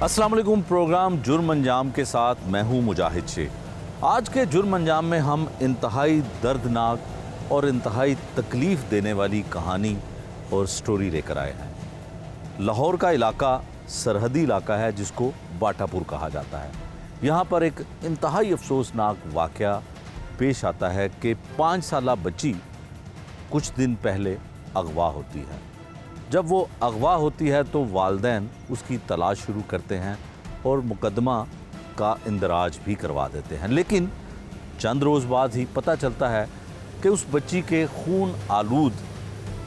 अस्सलाम वालेकुम। प्रोग्राम जुर्म अंजाम के साथ मैं हूं मुजाहिद शेख। आज के जुर्म अंजाम में हम इंतहाई दर्दनाक और इंतहाई तकलीफ़ देने वाली कहानी और स्टोरी लेकर आए हैं। लाहौर का इलाका सरहदी इलाका है जिसको बाटापुर कहा जाता है। यहाँ पर एक इंतहाई अफसोसनाक वाक़या पेश आता है कि 5 साला बच्ची कुछ दिन पहले अगवा होती है। जब वो अगवा होती है तो वालिदैन उसकी तलाश शुरू करते हैं और मुकदमा का इंदराज भी करवा देते हैं। लेकिन चंद रोज़ बाद ही पता चलता है कि उस बच्ची के खून आलूद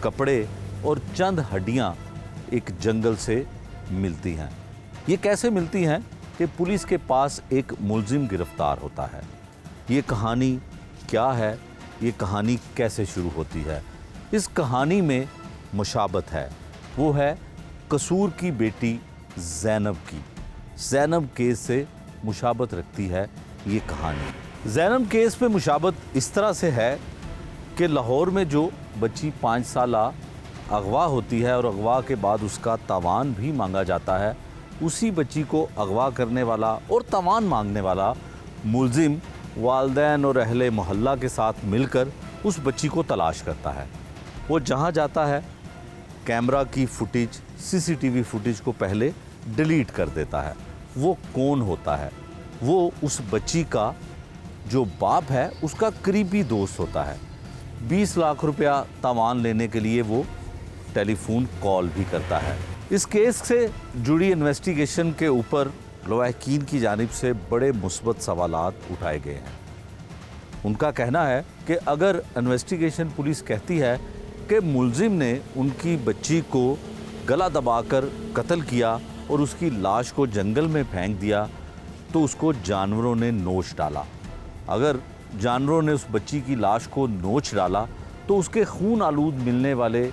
कपड़े और चंद हड्डियां एक जंगल से मिलती हैं। ये कैसे मिलती हैं कि पुलिस के पास एक मुलजिम गिरफ्तार होता है। ये कहानी क्या है, ये कहानी कैसे शुरू होती है? इस कहानी में मुशाबत है, वो है कसूर की बेटी ज़ैनब की। ज़ैनब केस से मुशाबत रखती है ये कहानी। ज़ैनब केस पे मुशाबत इस तरह से है कि लाहौर में जो बच्ची 5 साला अगवा होती है और अगवा के बाद उसका तावान भी मांगा जाता है, उसी बच्ची को अगवा करने वाला और तावान मांगने वाला मुलजिम वालिदैन और अहले मोहल्ला के साथ मिलकर उस बच्ची को तलाश करता है। वो जहाँ जाता है कैमरा की फुटेज, सीसीटीवी फुटेज को पहले डिलीट कर देता है। वो कौन होता है? वो उस बच्ची का जो बाप है उसका करीबी दोस्त होता है। 20 लाख रुपया तावान लेने के लिए वो टेलीफोन कॉल भी करता है। इस केस से जुड़ी इन्वेस्टिगेशन के ऊपर लवाहकीन की जानिब से बड़े मुस्बत सवालात उठाए गए हैं। उनका कहना है कि अगर इन्वेस्टिगेशन पुलिस कहती है कि मुलजिम ने उनकी बच्ची को गला दबाकर कत्ल किया और उसकी लाश को जंगल में फेंक दिया तो उसको जानवरों ने नोच डाला। अगर जानवरों ने उस बच्ची की लाश को नोच डाला तो उसके खून आलूद मिलने वाले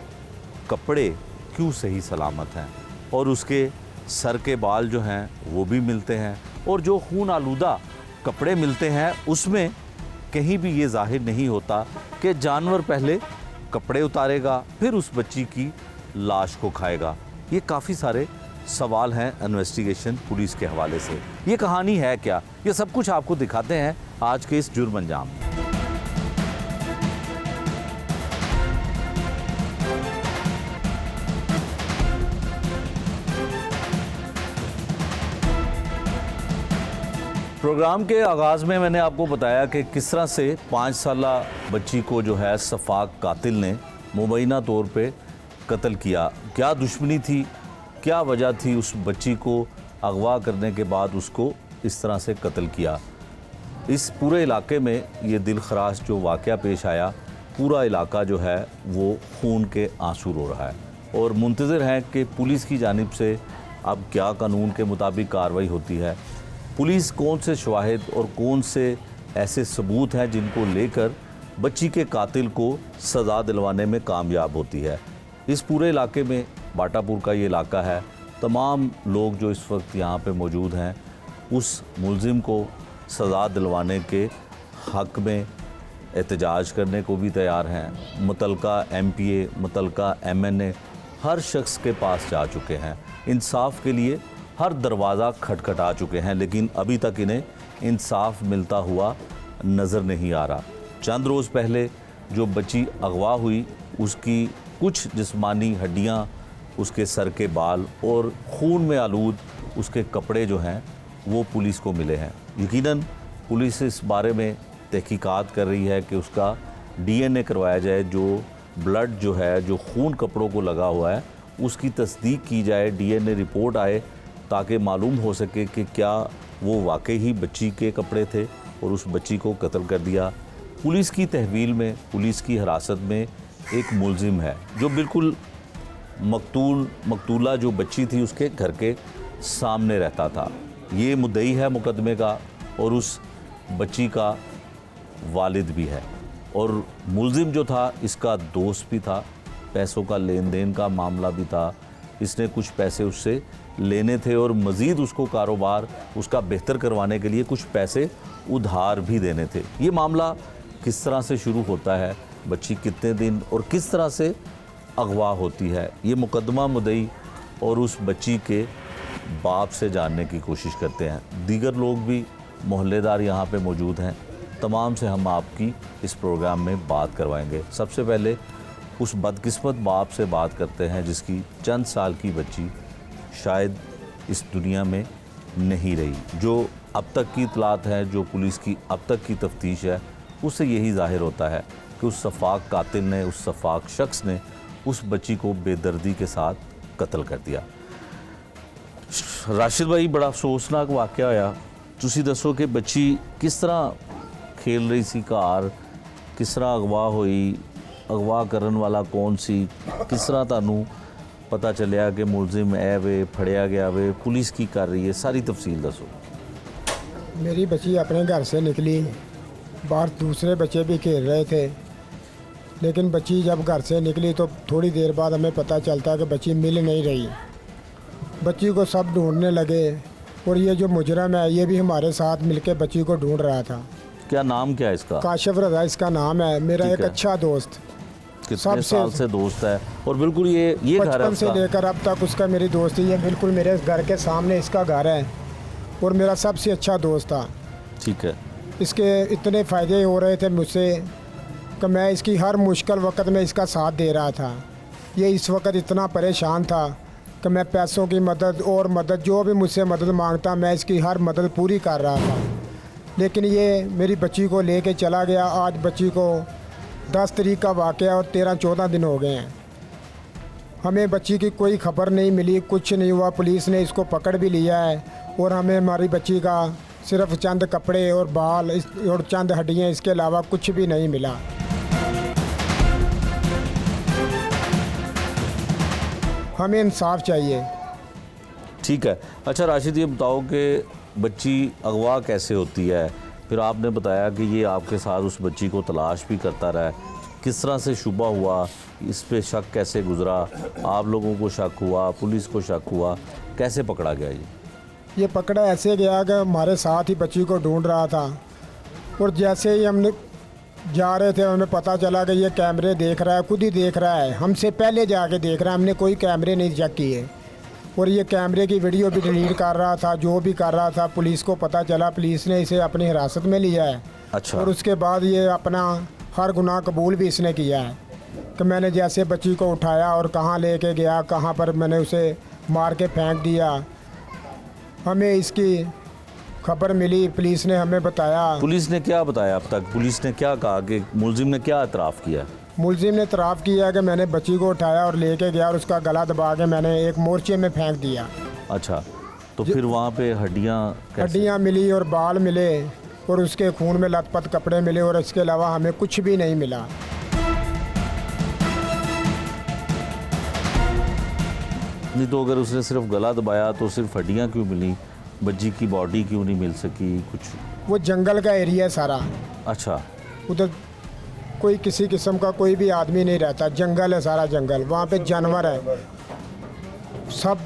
कपड़े क्यों सही सलामत हैं और उसके सर के बाल जो हैं वो भी मिलते हैं, और जो खून आलूदा कपड़े मिलते हैं उसमें कहीं भी ये जाहिर नहीं होता कि जानवर पहले कपड़े उतारेगा फिर उस बच्ची की लाश को खाएगा। ये काफ़ी सारे सवाल हैं इन्वेस्टिगेशन पुलिस के हवाले से। ये कहानी है क्या, ये सब कुछ आपको दिखाते हैं आज के इस जुर्म अंजाम में। प्रोग्राम के आगाज़ में मैंने आपको बताया कि किस तरह से 5 साला बच्ची को जो है सफाक कातिल ने मुबैना तौर पे कत्ल किया। क्या दुश्मनी थी, क्या वजह थी उस बच्ची को अगवा करने के बाद उसको इस तरह से कत्ल किया। इस पूरे इलाके में ये दिल खराश जो वाक़या पेश आया, पूरा इलाका जो है वो खून के आंसू रो रहा है और मुंतज़िर हैं कि पुलिस की जानिब से अब क्या कानून के मुताबिक कार्रवाई होती है। पुलिस कौन से शवाहिद और कौन से ऐसे सबूत हैं जिनको लेकर बच्ची के कातिल को सज़ा दिलवाने में कामयाब होती है। इस पूरे इलाके में बाटापुर का ये इलाका है, तमाम लोग जो इस वक्त यहाँ पे मौजूद हैं उस मुलजिम को सज़ा दिलवाने के हक़ में एहतजाज करने को भी तैयार हैं। मुतलका MPA, मुतलका MNA हर शख्स के पास जा चुके हैं, इंसाफ के लिए हर दरवाज़ा खटखटा चुके हैं, लेकिन अभी तक इन्हें इंसाफ मिलता हुआ नज़र नहीं आ रहा। चंद रोज़ पहले जो बच्ची अगवा हुई उसकी कुछ जिस्मानी हड्डियां, उसके सर के बाल और खून में आलूद उसके कपड़े जो हैं वो पुलिस को मिले हैं। यकीनन पुलिस इस बारे में तहकीकात कर रही है कि उसका DNA करवाया जाए। जो ब्लड जो है, जो खून कपड़ों को लगा हुआ है, उसकी तस्दीक की जाए, DNA रिपोर्ट आए ताकि मालूम हो सके कि क्या वो वाकई ही बच्ची के कपड़े थे और उस बच्ची को कत्ल कर दिया। पुलिस की तहवील में, पुलिस की हिरासत में एक मुलजिम है जो बिल्कुल मकतूला जो बच्ची थी उसके घर के सामने रहता था। ये मुद्दई है मुकदमे का और उस बच्ची का वालिद भी है, और मुलजिम जो था इसका दोस्त भी था। पैसों का लेन देन का मामला भी था, इसने कुछ पैसे उससे लेने थे और मज़ीद उसको कारोबार उसका बेहतर करवाने के लिए कुछ पैसे उधार भी देने थे। ये मामला किस तरह से शुरू होता है, बच्ची कितने दिन और किस तरह से अगवा होती है, ये मुकदमा मुद्दई और उस बच्ची के बाप से जानने की कोशिश करते हैं। दीगर लोग भी मोहल्लेदार यहाँ पे मौजूद हैं, तमाम से हम आपकी इस प्रोग्राम में बात करवाएंगे। सबसे पहले उस बदकिस्मत बाप से बात करते हैं जिसकी चंद साल की बच्ची शायद इस दुनिया में नहीं रही। जो अब तक की इतलात है, जो पुलिस की अब तक की तफ्तीश है, उससे यही ज़ाहिर होता है कि उस शफाक कातिल ने, उस शफाक शख्स ने उस बच्ची को बेदर्दी के साथ कत्ल कर दिया। राशिद भाई, बड़ा अफसोसनाक वाक़या होया। तुसी दसो कि बच्ची किस तरह खेल रही सी घर, किस तरह अगवा हुई, अगवा करन वाला कौन सी, किस तरह तुहानू पता चलिया कि मुलजिम है वे, फड़िया गया वे, पुलिस की कर रही है, सारी तफसील दसो। मेरी बच्ची अपने घर से निकली, बाहर दूसरे बच्चे भी खेल रहे थे, लेकिन बच्ची जब घर से निकली तो थोड़ी देर बाद हमें पता चलता कि बच्ची मिल नहीं रही। बच्ची को सब ढूंढने लगे और ये जो मुजरम है ये भी हमारे साथ मिलके बच्ची को ढूंढ रहा था। क्या नाम क्या है इसका? काशिफ रज़ा इसका नाम है, मेरा एक अच्छा दोस्त। कितने साल से दोस्त है? और बिल्कुल ये घर है बचपन से लेकर अब तक उसका मेरी दोस्ती है। बिल्कुल मेरे घर के सामने इसका घर है और मेरा सबसे अच्छा दोस्त था। ठीक है। इसके इतने फ़ायदे हो रहे थे मुझसे कि मैं इसकी हर मुश्किल वक्त में इसका साथ दे रहा था। ये इस वक्त इतना परेशान था कि मैं पैसों की मदद और मदद, जो भी मुझसे मदद मांगता, मैं इसकी हर मदद पूरी कर रहा था। लेकिन ये मेरी बच्ची को लेके चला गया। आज बच्ची को 10 तारीख का वाक़या और 13-14 दिन हो गए हैं। हमें बच्ची की कोई खबर नहीं मिली, कुछ नहीं हुआ। पुलिस ने इसको पकड़ भी लिया है और हमें हमारी बच्ची का सिर्फ चंद कपड़े और बाल और चंद हड्डियाँ, इसके अलावा कुछ भी नहीं मिला। हमें इंसाफ चाहिए। ठीक है। अच्छा राशिद, ये बताओ कि बच्ची अगवा कैसे होती है? फिर आपने बताया कि ये आपके साथ उस बच्ची को तलाश भी करता रहा। किस तरह से शुबा हुआ, इस पे शक कैसे गुजरा, आप लोगों को शक हुआ, पुलिस को शक हुआ, कैसे पकड़ा गया? ये पकड़ा ऐसे गया कि हमारे साथ ही बच्ची को ढूंढ रहा था और जैसे ही हमने जा रहे थे हमें पता चला कि ये कैमरे देख रहा है, खुद ही देख रहा है, हमसे पहले जाके देख रहा है। हमने कोई कैमरे नहीं चेक किए और ये कैमरे की वीडियो भी डिलीट कर रहा था, जो भी कर रहा था। पुलिस को पता चला, पुलिस ने इसे अपनी हिरासत में लिया है। अच्छा। और उसके बाद ये अपना हर गुनाह कबूल भी इसने किया है कि मैंने जैसे बच्ची को उठाया और कहाँ लेके गया, कहाँ पर मैंने उसे मार के फेंक दिया। हमें इसकी खबर मिली, पुलिस ने हमें बताया। पुलिस ने क्या बताया अब तक? पुलिस ने क्या कहा कि मुलजिम ने क्या एतराफ़ किया? मुलजिम ने इतराफ़ किया कि मैंने बच्ची को उठाया और लेके गया और उसका गला दबा के मैंने एक मोर्चे में फेंक दिया। अच्छा, तो फिर वहाँ पे हड्डियाँ मिली और बाल मिले और उसके खून में लथपथ कपड़े मिले और इसके अलावा हमें कुछ भी नहीं मिला। नहीं तो अगर उसने सिर्फ गला दबाया तो सिर्फ हड्डियाँ क्यों मिली? बच्ची की बॉडी क्यों नहीं मिल सकी कुछ? वो जंगल का एरिया है सारा। अच्छा। उधर कोई किसी किस्म का कोई भी आदमी नहीं रहता, जंगल है सारा जंगल। वहाँ पे जानवर है, सब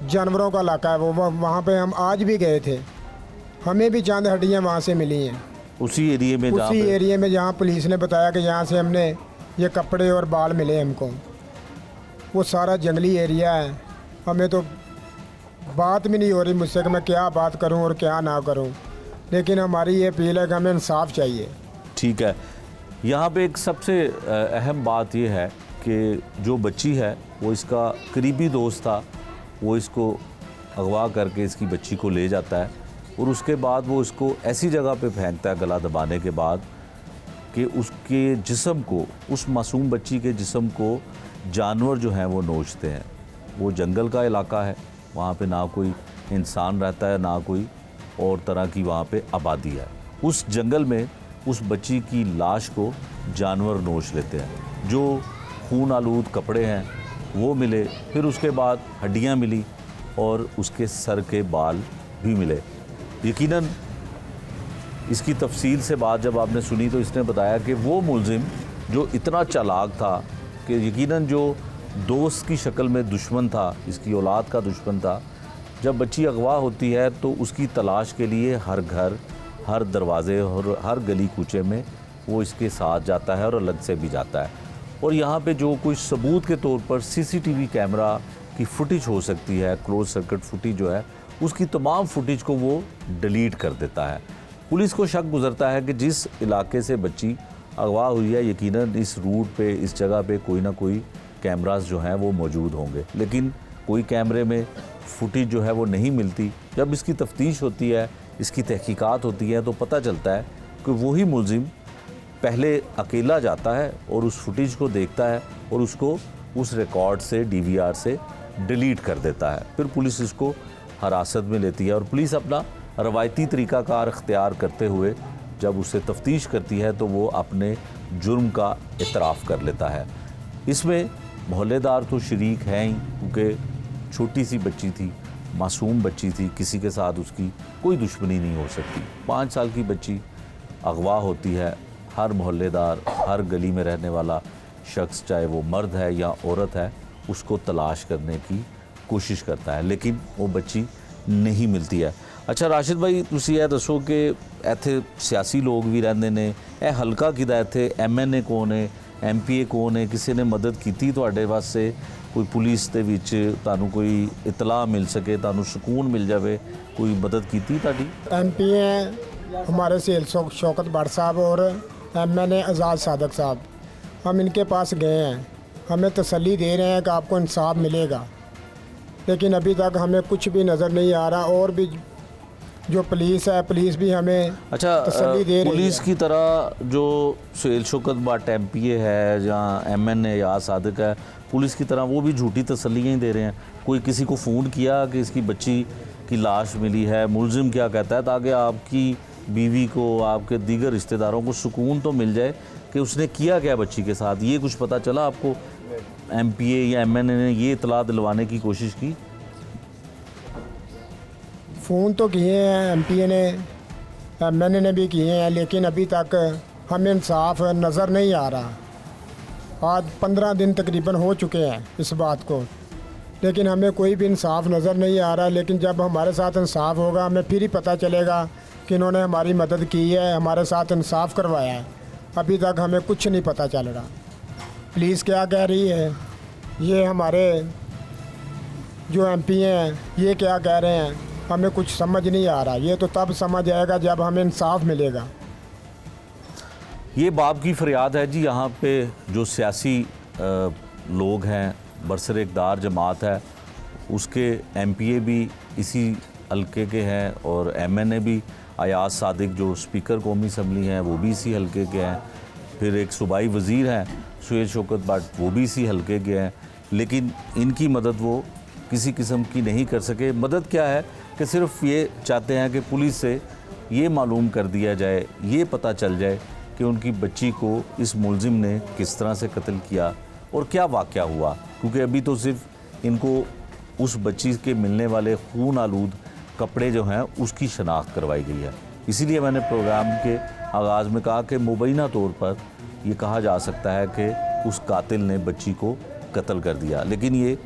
जानवरों का इलाका है वो। वहाँ पे हम आज भी गए थे, हमें भी चंद हड्डियाँ वहाँ से मिली हैं। उसी एरिया में जहाँ पुलिस ने बताया कि यहाँ से हमने ये कपड़े और बाल मिले हमको। वो सारा जंगली एरिया है। हमें तो बात भी नहीं हो रही मुझसे कि मैं क्या बात करूं और क्या ना करूं, लेकिन हमारी ये अपील है कि हमें इंसाफ चाहिए। ठीक है। यहाँ पे एक सबसे अहम बात ये है कि जो बच्ची है वो इसका करीबी दोस्त था, वो इसको अगवा करके इसकी बच्ची को ले जाता है और उसके बाद वो इसको ऐसी जगह पे फेंकता है गला दबाने के बाद कि उसके जिस्म को, उस मासूम बच्ची के जिस्म को जानवर जो हैं वो नोचते हैं। वो जंगल का इलाका है, वहाँ पे ना कोई इंसान रहता है, ना कोई और तरह की वहाँ पे आबादी है। उस जंगल में उस बच्ची की लाश को जानवर नोच लेते हैं। जो खून आलूद कपड़े हैं वो मिले, फिर उसके बाद हड्डियाँ मिली और उसके सर के बाल भी मिले। यकीनन इसकी तफसील से बात जब आपने सुनी तो इसने बताया कि वो मुलजिम जो इतना चालाक था कि यकीनन जो दोस्त की शक्ल में दुश्मन था, इसकी औलाद का दुश्मन था, जब बच्ची अगवा होती है तो उसकी तलाश के लिए हर घर, हर दरवाज़े और हर गली कूचे में वो इसके साथ जाता है और अलग से भी जाता है। और यहाँ पे जो कुछ सबूत के तौर पर सीसीटीवी कैमरा की फुटेज हो सकती है, क्लोज सर्किट फुटेज जो है उसकी तमाम फुटेज को वो डिलीट कर देता है। पुलिस को शक गुजरता है कि जिस इलाके से बच्ची अगवा हुई है यकीनन इस रूट पे, इस जगह पे कोई ना कोई कैमरास जो हैं वो मौजूद होंगे, लेकिन कोई कैमरे में फुटेज जो है वो नहीं मिलती। जब इसकी तफ्तीश होती है, इसकी तहकीकात होती है, तो पता चलता है कि वही मुलजिम पहले अकेला जाता है और उस फुटेज को देखता है और उसको उस रिकॉर्ड से, DVR से डिलीट कर देता है। फिर पुलिस इसको हिरासत में लेती है और पुलिस अपना रवायती तरीक़ाकार इख्तियार करते हुए जब उससे तफ्तीश करती है तो वो अपने जुर्म का इतराफ़ कर लेता है। इसमें मोहल्लेदार तो शरीक हैं ही, क्योंकि छोटी सी बच्ची थी, मासूम बच्ची थी, किसी के साथ उसकी कोई दुश्मनी नहीं हो सकती। 5 साल की बच्ची अगवा होती है, हर मोहल्लेदार, हर गली में रहने वाला शख्स, चाहे वो मर्द है या औरत है, उसको तलाश करने की कोशिश करता है, लेकिन वो बच्ची नहीं मिलती है। अच्छा राशिद भाई, तुसी ये दसो कि इत्थे सियासी लोग भी रहंदे ने, ਇਹ हल्का किदा इत्थे MNA कौन है, MPA कौन है, किसी ने मदद की ਤੁਹਾਡੇ ਵਾਸਤੇ, कोई पुलिस ਦੇ ਵਿੱਚ ਤੁਹਾਨੂੰ ਕੋਈ इतला मिल सके, ਤੁਹਾਨੂੰ सुकून मिल जाए, कोई मदद की ਤੁਹਾਡੀ? MPA हैं हमारे सेल शौकत भट्ट साहब और MNA आज़ाद सादक साहब, हम इनके पास गए हैं, हमें तसल्ली दे रहे हैं कि आपको इंसाफ मिलेगा, लेकिन अभी तक हमें कुछ भी नज़र नहीं आ रहा। और भी जो पुलिस है, पुलिस भी हमें अच्छा तसल्ली दे रही पुलिस है। की तरह जो सुहेल शौकत भट्ट MPA है या MNA या सादिक है, पुलिस की तरह वो भी झूठी तसल्लियाँ ही दे रहे हैं। कोई किसी को फ़ोन किया कि इसकी बच्ची की लाश मिली है, मुलजिम क्या कहता है, ताकि आपकी बीवी को, आपके दीगर रिश्तेदारों को सुकून तो मिल जाए कि उसने किया क्या बच्ची के साथ, ये कुछ पता चला आपको? MPA या MNA ने ये इतला दिलवाने की कोशिश की? फ़ोन तो किए हैं MPA ने, MNA ने भी किए हैं, लेकिन अभी तक हमें इंसाफ नज़र नहीं आ रहा। आज 15 दिन तकरीबन हो चुके हैं इस बात को, लेकिन हमें कोई भी इंसाफ नज़र नहीं आ रहा। लेकिन जब हमारे साथ इंसाफ होगा हमें फिर ही पता चलेगा कि इन्होंने हमारी मदद की है, हमारे साथ इंसाफ करवाया है। अभी तक हमें कुछ नहीं पता चल रहा। पुलिस क्या कह रही है, ये हमारे जो MPA हैं ये क्या कह रहे हैं, हमें कुछ समझ नहीं आ रहा। ये तो तब समझ आएगा जब हमें इंसाफ मिलेगा। ये बाप की फरियाद है जी। यहाँ पे जो सियासी लोग हैं, बरसर इक़्तिदार जमात है, उसके MPA भी इसी हल्के के हैं और MNA भी, अयाज सादिक जो स्पीकर कौमी असम्बली हैं वो भी इसी हल्के के हैं, फिर एक सूबाई वज़ीर हैं सुहेल शौकत भट्ट, वो भी इसी हल्के के हैं, लेकिन इनकी मदद वो किसी किस्म की नहीं कर सके। मदद क्या है कि सिर्फ ये चाहते हैं कि पुलिस से ये मालूम कर दिया जाए, ये पता चल जाए कि उनकी बच्ची को इस मुलजिम ने किस तरह से कत्ल किया और क्या वाक़या हुआ, क्योंकि अभी तो सिर्फ इनको उस बच्ची के मिलने वाले खून आलूद कपड़े जो हैं उसकी शनाख्त करवाई गई है। इसीलिए मैंने प्रोग्राम के आगाज़ में कहा कि मुबैना तौर पर ये कहा जा सकता है कि उस कातिल ने बच्ची को कत्ल कर दिया, लेकिन ये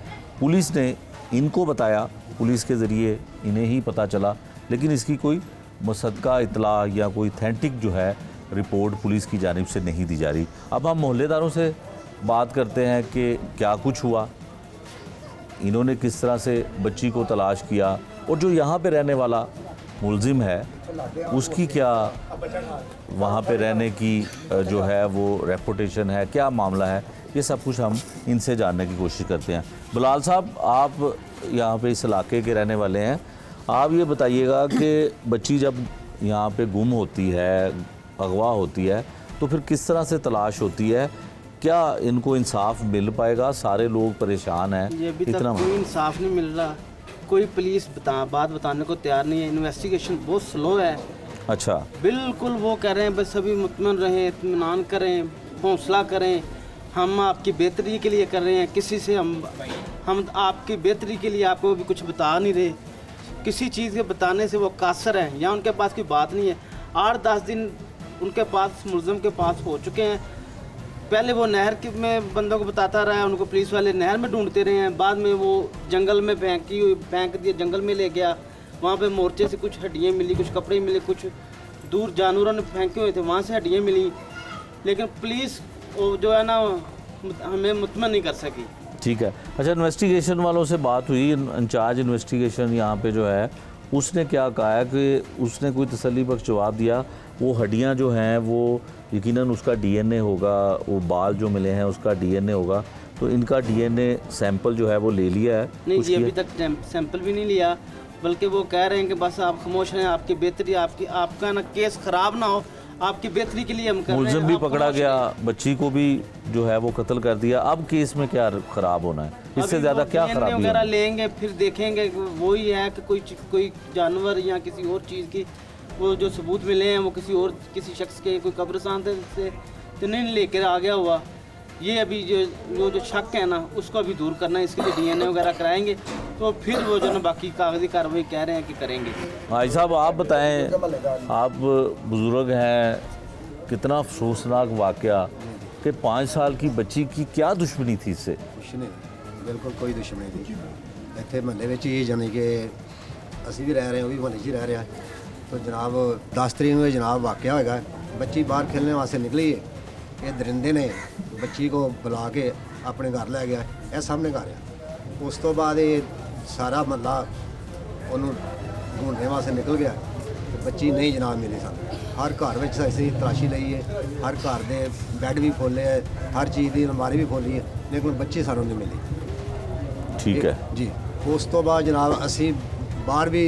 पुलिस ने इनको बताया, पुलिस के ज़रिए इन्हें ही पता चला, लेकिन इसकी कोई मुसद्दका इतला या कोई ऑथेंटिक जो है रिपोर्ट पुलिस की जानिब से नहीं दी जा रही। अब हम मोहल्लेदारों से बात करते हैं कि क्या कुछ हुआ, इन्होंने किस तरह से बच्ची को तलाश किया, और जो यहाँ पे रहने वाला मुलजिम है उसकी क्या वहाँ पे रहने की जो है वो रेपुटेशन है, क्या मामला है, ये सब कुछ हम इनसे जानने की कोशिश करते हैं। बिलाल साहब, आप यहाँ पे इस इलाके के रहने वाले हैं, आप ये बताइएगा कि बच्ची जब यहाँ पे गुम होती है, अगवा होती है, तो फिर किस तरह से तलाश होती है, क्या इनको इंसाफ मिल पाएगा? सारे लोग परेशान हैं, ये अभी तक कोई इंसाफ नहीं मिल रहा, कोई पुलिस बात बताने को तैयार नहीं है, इन्वेस्टिगेशन बहुत स्लो है। अच्छा, बिल्कुल वो कह रहे हैं बस अभी मुतमन रहें, इत्मीनान करें, हौसला करें, हम आपकी बेहतरी के लिए कर रहे हैं, किसी से हम आपकी बेहतरी के लिए आपको भी कुछ बता नहीं रहे, किसी चीज़ के बताने से वो कासर हैं या उनके पास कोई बात नहीं है। 8-10 दिन उनके पास मुलज़िम के पास हो चुके हैं। पहले वो नहर में बंदों को बताता रहा है, उनको पुलिस वाले नहर में ढूंढते रहे हैं, बाद में वो जंगल में फेंक दिया, जंगल में ले गया, वहाँ पे मोर्चे से कुछ हड्डियाँ मिली, कुछ कपड़े मिले, कुछ दूर जानवरों ने फेंके हुए थे वहाँ से हड्डियाँ मिली, लेकिन पुलिस वो जो है ना हमें मुतमन नहीं कर सकी। ठीक है। अच्छा, इन्वेस्टिगेशन वालों से बात हुई, इंचार्ज इन्वेस्टिगेशन यहाँ पे जो है उसने क्या कहा है कि उसने कोई तसल्ली बख्श जवाब दिया, वो हड्डियाँ जो हैं वो यकीनन उसका डीएनए होगा, वो बाल जो मिले हैं उसका डीएनए होगा, तो इनका डीएनए सैंपल जो है वो ले लिया है? नहीं जी, अभी तक सैंपल भी नहीं लिया, बल्कि वो कह रहे हैं कि बस आप खामोश रहें, आपकी बेहतरी, आपका ना केस ख़राब ना हो, आपकी बेहतरी के लिए हम कर रहे हैं। मुलजिम भी आप पकड़ा खामोश गया, रहें। बच्ची को भी जो है वो कत्ल कर दिया। अब केस में क्या ख़राब होना है, इससे अभी ज़्यादा वो क्या DNA खराबी वगैरह होगी? लेंगे, फिर देखेंगे कि वही है कि कोई जानवर या किसी और चीज़ की वो जो सबूत मिले हैं वो किसी शख्स के कोई कब्रिस्तान से तो नहीं लेकर आ गया हुआ। ये अभी जो शक है ना उसको अभी दूर करना है, इसके लिए DNA वगैरह कराएंगे, तो फिर वो जो ना बाकी कागजी कार्रवाई कह रहे हैं कि करेंगे। भाई साहब आप बताएं, आप बुज़ुर्ग हैं, कितना अफसोसनाक वाक़या कि 5 साल की बच्ची की क्या दुश्मनी थी इससे? ਕੁਛ ਨਹੀਂ, ਬਿਲਕੁਲ ਕੋਈ ਦੁਸ਼ਮਣੀ ਨਹੀਂ। ਇੱਥੇ ਮਹੱਲੇ ਵਿੱਚ ਹੀ ਜਾਣੀ ਕਿ ਅਸੀਂ ਵੀ ਰਹਿ ਰਹੇ ਹਾਂ, ਉਹ ਵੀ ਮਹੱਲੇ 'ਚ ਹੀ ਰਹਿ ਰਿਹਾ। तो जनाब 10 तरीक ਨੂੰ ਇਹ ਜਨਾਬ ਵਾਕਿਆ ਹੋਏਗਾ। ਬੱਚੀ ਬਾਹਰ ਖੇਲਣੇ ਵਾਸਤੇ ਨਿਕਲੀ ਹੈ, ਇਹ ਦਰਿੰਦੇ ਨੇ ਬੱਚੀ को बुला के ਆਪਣੇ ਘਰ ਲੈ ਗਿਆ, ਇਹ ਸਾਹਮਣੇ ਘਰ ਆ। ਉਸ ਤੋਂ ਬਾਅਦ ਇਹ ਸਾਰਾ ਮਹੱਲਾ ਉਹਨੂੰ ਢੂੰਡਣ ਵਾਸਤੇ ਨਿਕਲ ਗਿਆ, ਤੇ ਬੱਚੀ ਨਹੀਂ ਜਨਾਬ ਮਿਲੀ ਸਾਨੂੰ। ਹਰ ਘਰ ਵਿੱਚ ਅਸੀਂ ਤਲਾਸ਼ੀ ਲਈ ਹੈ, ਹਰ ਘਰ ਦੇ ਬੈੱਡ ਵੀ ਖੋਲ੍ਹੇ ਹੈ, ਹਰ ਚੀਜ਼ ਦੀ ਅਲਮਾਰੀ ਵੀ ਖੋਲ੍ਹੀ ਹੈ, ਲੇਕਿਨ ਬੱਚੀ ਸਾਨੂੰ ਨਹੀਂ ਮਿਲੀ। ठीक है ਜੀ। ਉਸ ਤੋਂ ਬਾਅਦ ਜਨਾਬ ਅਸੀਂ ਬਾਹਰ ਵੀ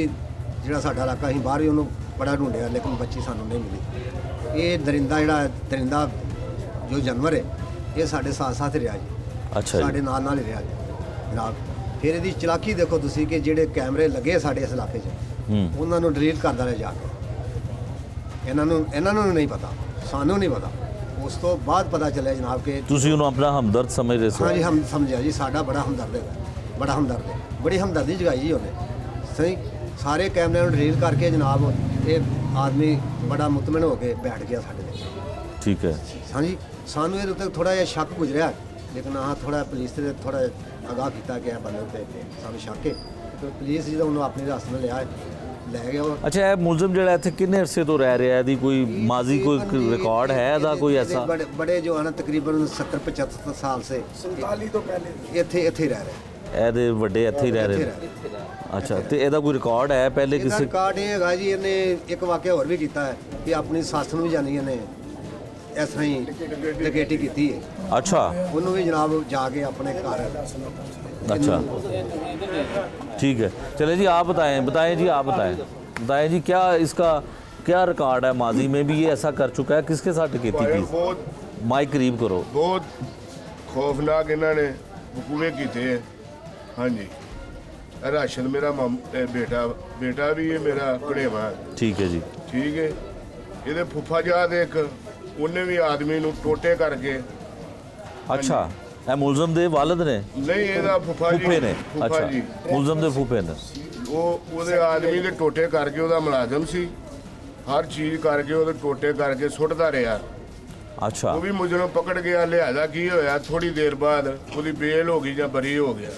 ਜਿਹੜਾ ਸਾਡਾ ਇਲਾਕਾ ਅਸੀਂ ਬਾਹਰ ਵੀ ਉਹਨੂੰ ਬੜਾ ਢੂੰਡਿਆ, ਲੇਕਿਨ ਬੱਚੀ ਸਾਨੂੰ ਨਹੀਂ ਮਿਲੀ। ਇਹ ਦਰਿੰਦਾ ਜੋ ਜਾਨਵਰ ਹੈ ਇਹ ਸਾਡੇ ਸਾਥ ਰਿਹਾ ਜੀ, अच्छा ਸਾਡੇ जी, ਨਾਲ ਹੀ ਰਿਹਾ ਜੀ ਜਨਾਬ। ਫਿਰ ਇਹਦੀ ਚਲਾਕੀ ਦੇਖੋ ਤੁਸੀਂ ਕਿ ਜਿਹੜੇ ਕੈਮਰੇ ਲੱਗੇ ਸਾਡੇ ਇਸ ਇਲਾਕੇ 'ਚ ਉਹਨਾਂ ਨੂੰ ਡਿਲੀਟ ਕਰਦਾ ਰਿਹਾ ਜਾ ਕੇ। ਇਹਨਾਂ ਨੂੰ ਨਹੀਂ ਪਤਾ, ਸਾਨੂੰ ਨਹੀਂ ਪਤਾ। ਉਸ ਤੋਂ ਬਾਅਦ ਪਤਾ ਚੱਲਿਆ ਜਨਾਬ ਕਿ ਤੁਸੀਂ ਉਹਨੂੰ ਆਪਣਾ ਹਮਦਰਦ ਸਮਝ ਰਹੇ हाँ ਸੀ? जी, हम समझा जी, साडा बड़ा हमदर्द है, बड़ा हमदर्द है, बड़ी हमदर्दी जगाई जी उन्हें। सही सारे कैमरे डिलीट करके जनाब ये आदमी बड़ा मुतमिन हो के बैठ गया साढ़े में। ठीक है। हाँ जी, सानू ये उत्ते थोड़ा जिहा शक गुजरिया, लेकिन हाँ थोड़ा पुलिस से थोड़ा आगाह किया गया बंदे उत्ते सानू शक है, तो पुलिस जो उन्होंने अपनी हिरासत में लिया लै गया वो। अच्छा, ਇਹ ਮੁਲਜ਼ਮ ਜਿਹੜਾ ਇੱਥੇ ਕਿੰਨੇ ਅਰਸੇ ਤੋਂ ਰਹਿ ਰਿਹਾ, ਇਹਦੀ ਕੋਈ ਮਾਜ਼ੀ ਕੋਈ ਰਿਕਾर्ड है ਇਹਦਾ ਕੋਈ ऐसा? बड़े जो है ना तकरीबन 70-75 साल से 47 तो पहले इत्थे रह रहे। ਇਹਦੇ ਵੱਡੇ ਇੱਥੇ ਹੀ ਰਹਿ ਰਹੇ ਨੇ? ਅੱਛਾ, ਤੇ ਇਹਦਾ ਕੋਈ ਰਿਕਾर्ड ਹੈ ਪਹਿਲੇ ਇਹਦਾ ਕਿਸੇ? ਰਿਕਾਰਡ ਇਹ ਹੈਗਾ ਜੀ, ਇਹਨੇ ਇੱਕ ਵਾਕਿਆ ਹੋਰ ਵੀ ਕੀਤਾ ਹੈ ਕਿ ਆਪਣੀ ਸੱਸ ਨੂੰ ਵੀ ਜਾਨੀ ਇਹਨੇ ਇਸ ਤਰ੍ਹਾਂ ਹੀ ਡਕੈਤੀ ਕੀਤੀ ਹੈ। अच्छा ਉਹਨੂੰ ਵੀ ਜਨਾਬ ਜਾ ਕੇ ਆਪਣੇ ਘਰ। अच्छा, ठीक है। चले जी, आप बताएं जी, आप बताएं जी, क्या इसका क्या रिकॉर्ड है? माजी में भी ये ऐसा कर चुका है? किसके साथ डकैती भाई की? बहुत माइक करीब करो। बहुत खौफनाक इन्होंने हुकूमे किए हैं। हाँ जी, राशन मेरा बेटा भी है, मेरा भणेवा है। ठीक है जी। ठीक है, ये फुफा जाद एक उन्हें भी आदमी नूं टोटे करके। अच्छा, ਇਹ ਮੁਲਜ਼ਮ ਦੇ ਵਾਲਿਦ ਨੇ? नहीं ਇਹਦਾ फुफा ਫੂਫੇ ਨੇ? जी, फुफा ਅੱਛਾ, जी ਮੁਲਜ਼ਮ ਦੇ ਫੂਫੇ ਨੇ। ਉਹਦੇ ਆਦਮੀ ਦੇ ਟੋਟੇ ਕਰਕੇ, ਉਹਦਾ ਮੁਲਾਜ਼ਮ ਸੀ, ਹਰ ਚੀਜ਼ ਕਰਕੇ ਉਹਦੇ ਟੋਟੇ ਕਰਕੇ ਸੁੱਟਦਾ ਰਿਹਾ। अच्छा, ਉਹ ਵੀ ਮੁਜਰਮ ਪਕੜ ਗਿਆ। ਲਿਹਾਜ਼ਾ ਕੀ ਹੋਇਆ, ਥੋੜੀ ਦੇਰ ਬਾਅਦ ਉਹਦੀ ਬੇਲ ਹੋ ਗਈ ਜਾਂ ਬਰੀ ਹੋ ਗਿਆ।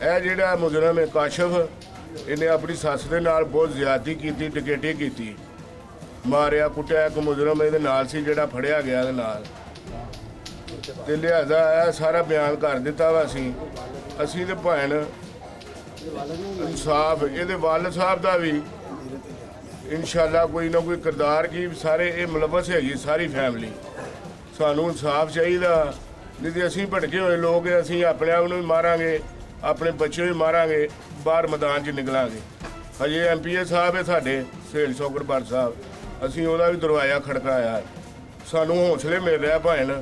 ਇਹ ਜਿਹੜਾ ਮੁਜਰਮ ਹੈ ਕਾਸ਼ਫ, ਇਹਨੇ ਆਪਣੀ ਸੱਸ ਦੇ ਨਾਲ ਬਹੁਤ ਜ਼ਿਆਦਤੀ ਕੀਤੀ, ਡਕੈਤੀ ਕੀਤੀ, ਮਾਰਿਆ ਕੁੱਟਿਆ। ਇੱਕ ਮੁਜਰਮ ਇਹਦੇ ਨਾਲ ਸੀ ਜਿਹੜਾ ਫੜਿਆ ਗਿਆ ਇਹਦੇ ਨਾਲ, ਤੇ ਲਿਹਾਜ਼ਾ ਇਹ ਸਾਰਾ ਬਿਆਨ ਕਰ ਦਿੱਤਾ ਵਾ। ਅਸੀਂ ਤੇ ਭੈਣ ਇਨਸਾਫ ਇਹਦੇ ਵਾਲਦ ਸਾਹਿਬ ਦਾ ਵੀ ਇਨਸ਼ਾਅੱਲਾ ਕੋਈ ਨਾ ਕੋਈ ਕਿਰਦਾਰ ਕੀ ਸਾਰੇ ਇਹ ਮੁਲਵਸ ਹੈਗੀ ਸਾਰੀ ਫੈਮਿਲੀ। ਸਾਨੂੰ ਇਨਸਾਫ ਚਾਹੀਦਾ, ਨਹੀਂ ਤੇ ਅਸੀਂ ਭਟਕੇ ਹੋਏ ਲੋਕ ਹਾਂ, ਅਸੀਂ ਆਪਣੇ ਆਪ ਨੂੰ ਵੀ ਮਾਰਾਂਗੇ, ਆਪਣੇ ਬੱਚੇ ਵੀ ਮਾਰਾਂਗੇ, ਬਾਹਰ ਮੈਦਾਨ 'ਚ ਨਿਕਲਾਂਗੇ। ਹਜੇ MPA ਸਾਹਿਬ ਹੈ ਸਾਡੇ ਸਹੇਲ ਸ਼ੌਕਰ ਭੱਟ ਸਾਹਿਬ, ਅਸੀਂ ਉਹਦਾ ਵੀ ਦਰਵਾਜ਼ਾ ਖੜਕਾਇਆ। ਸਾਨੂੰ ਹੌਸਲੇ ਮਿਲ ਰਿਹਾ ਭੈਣ,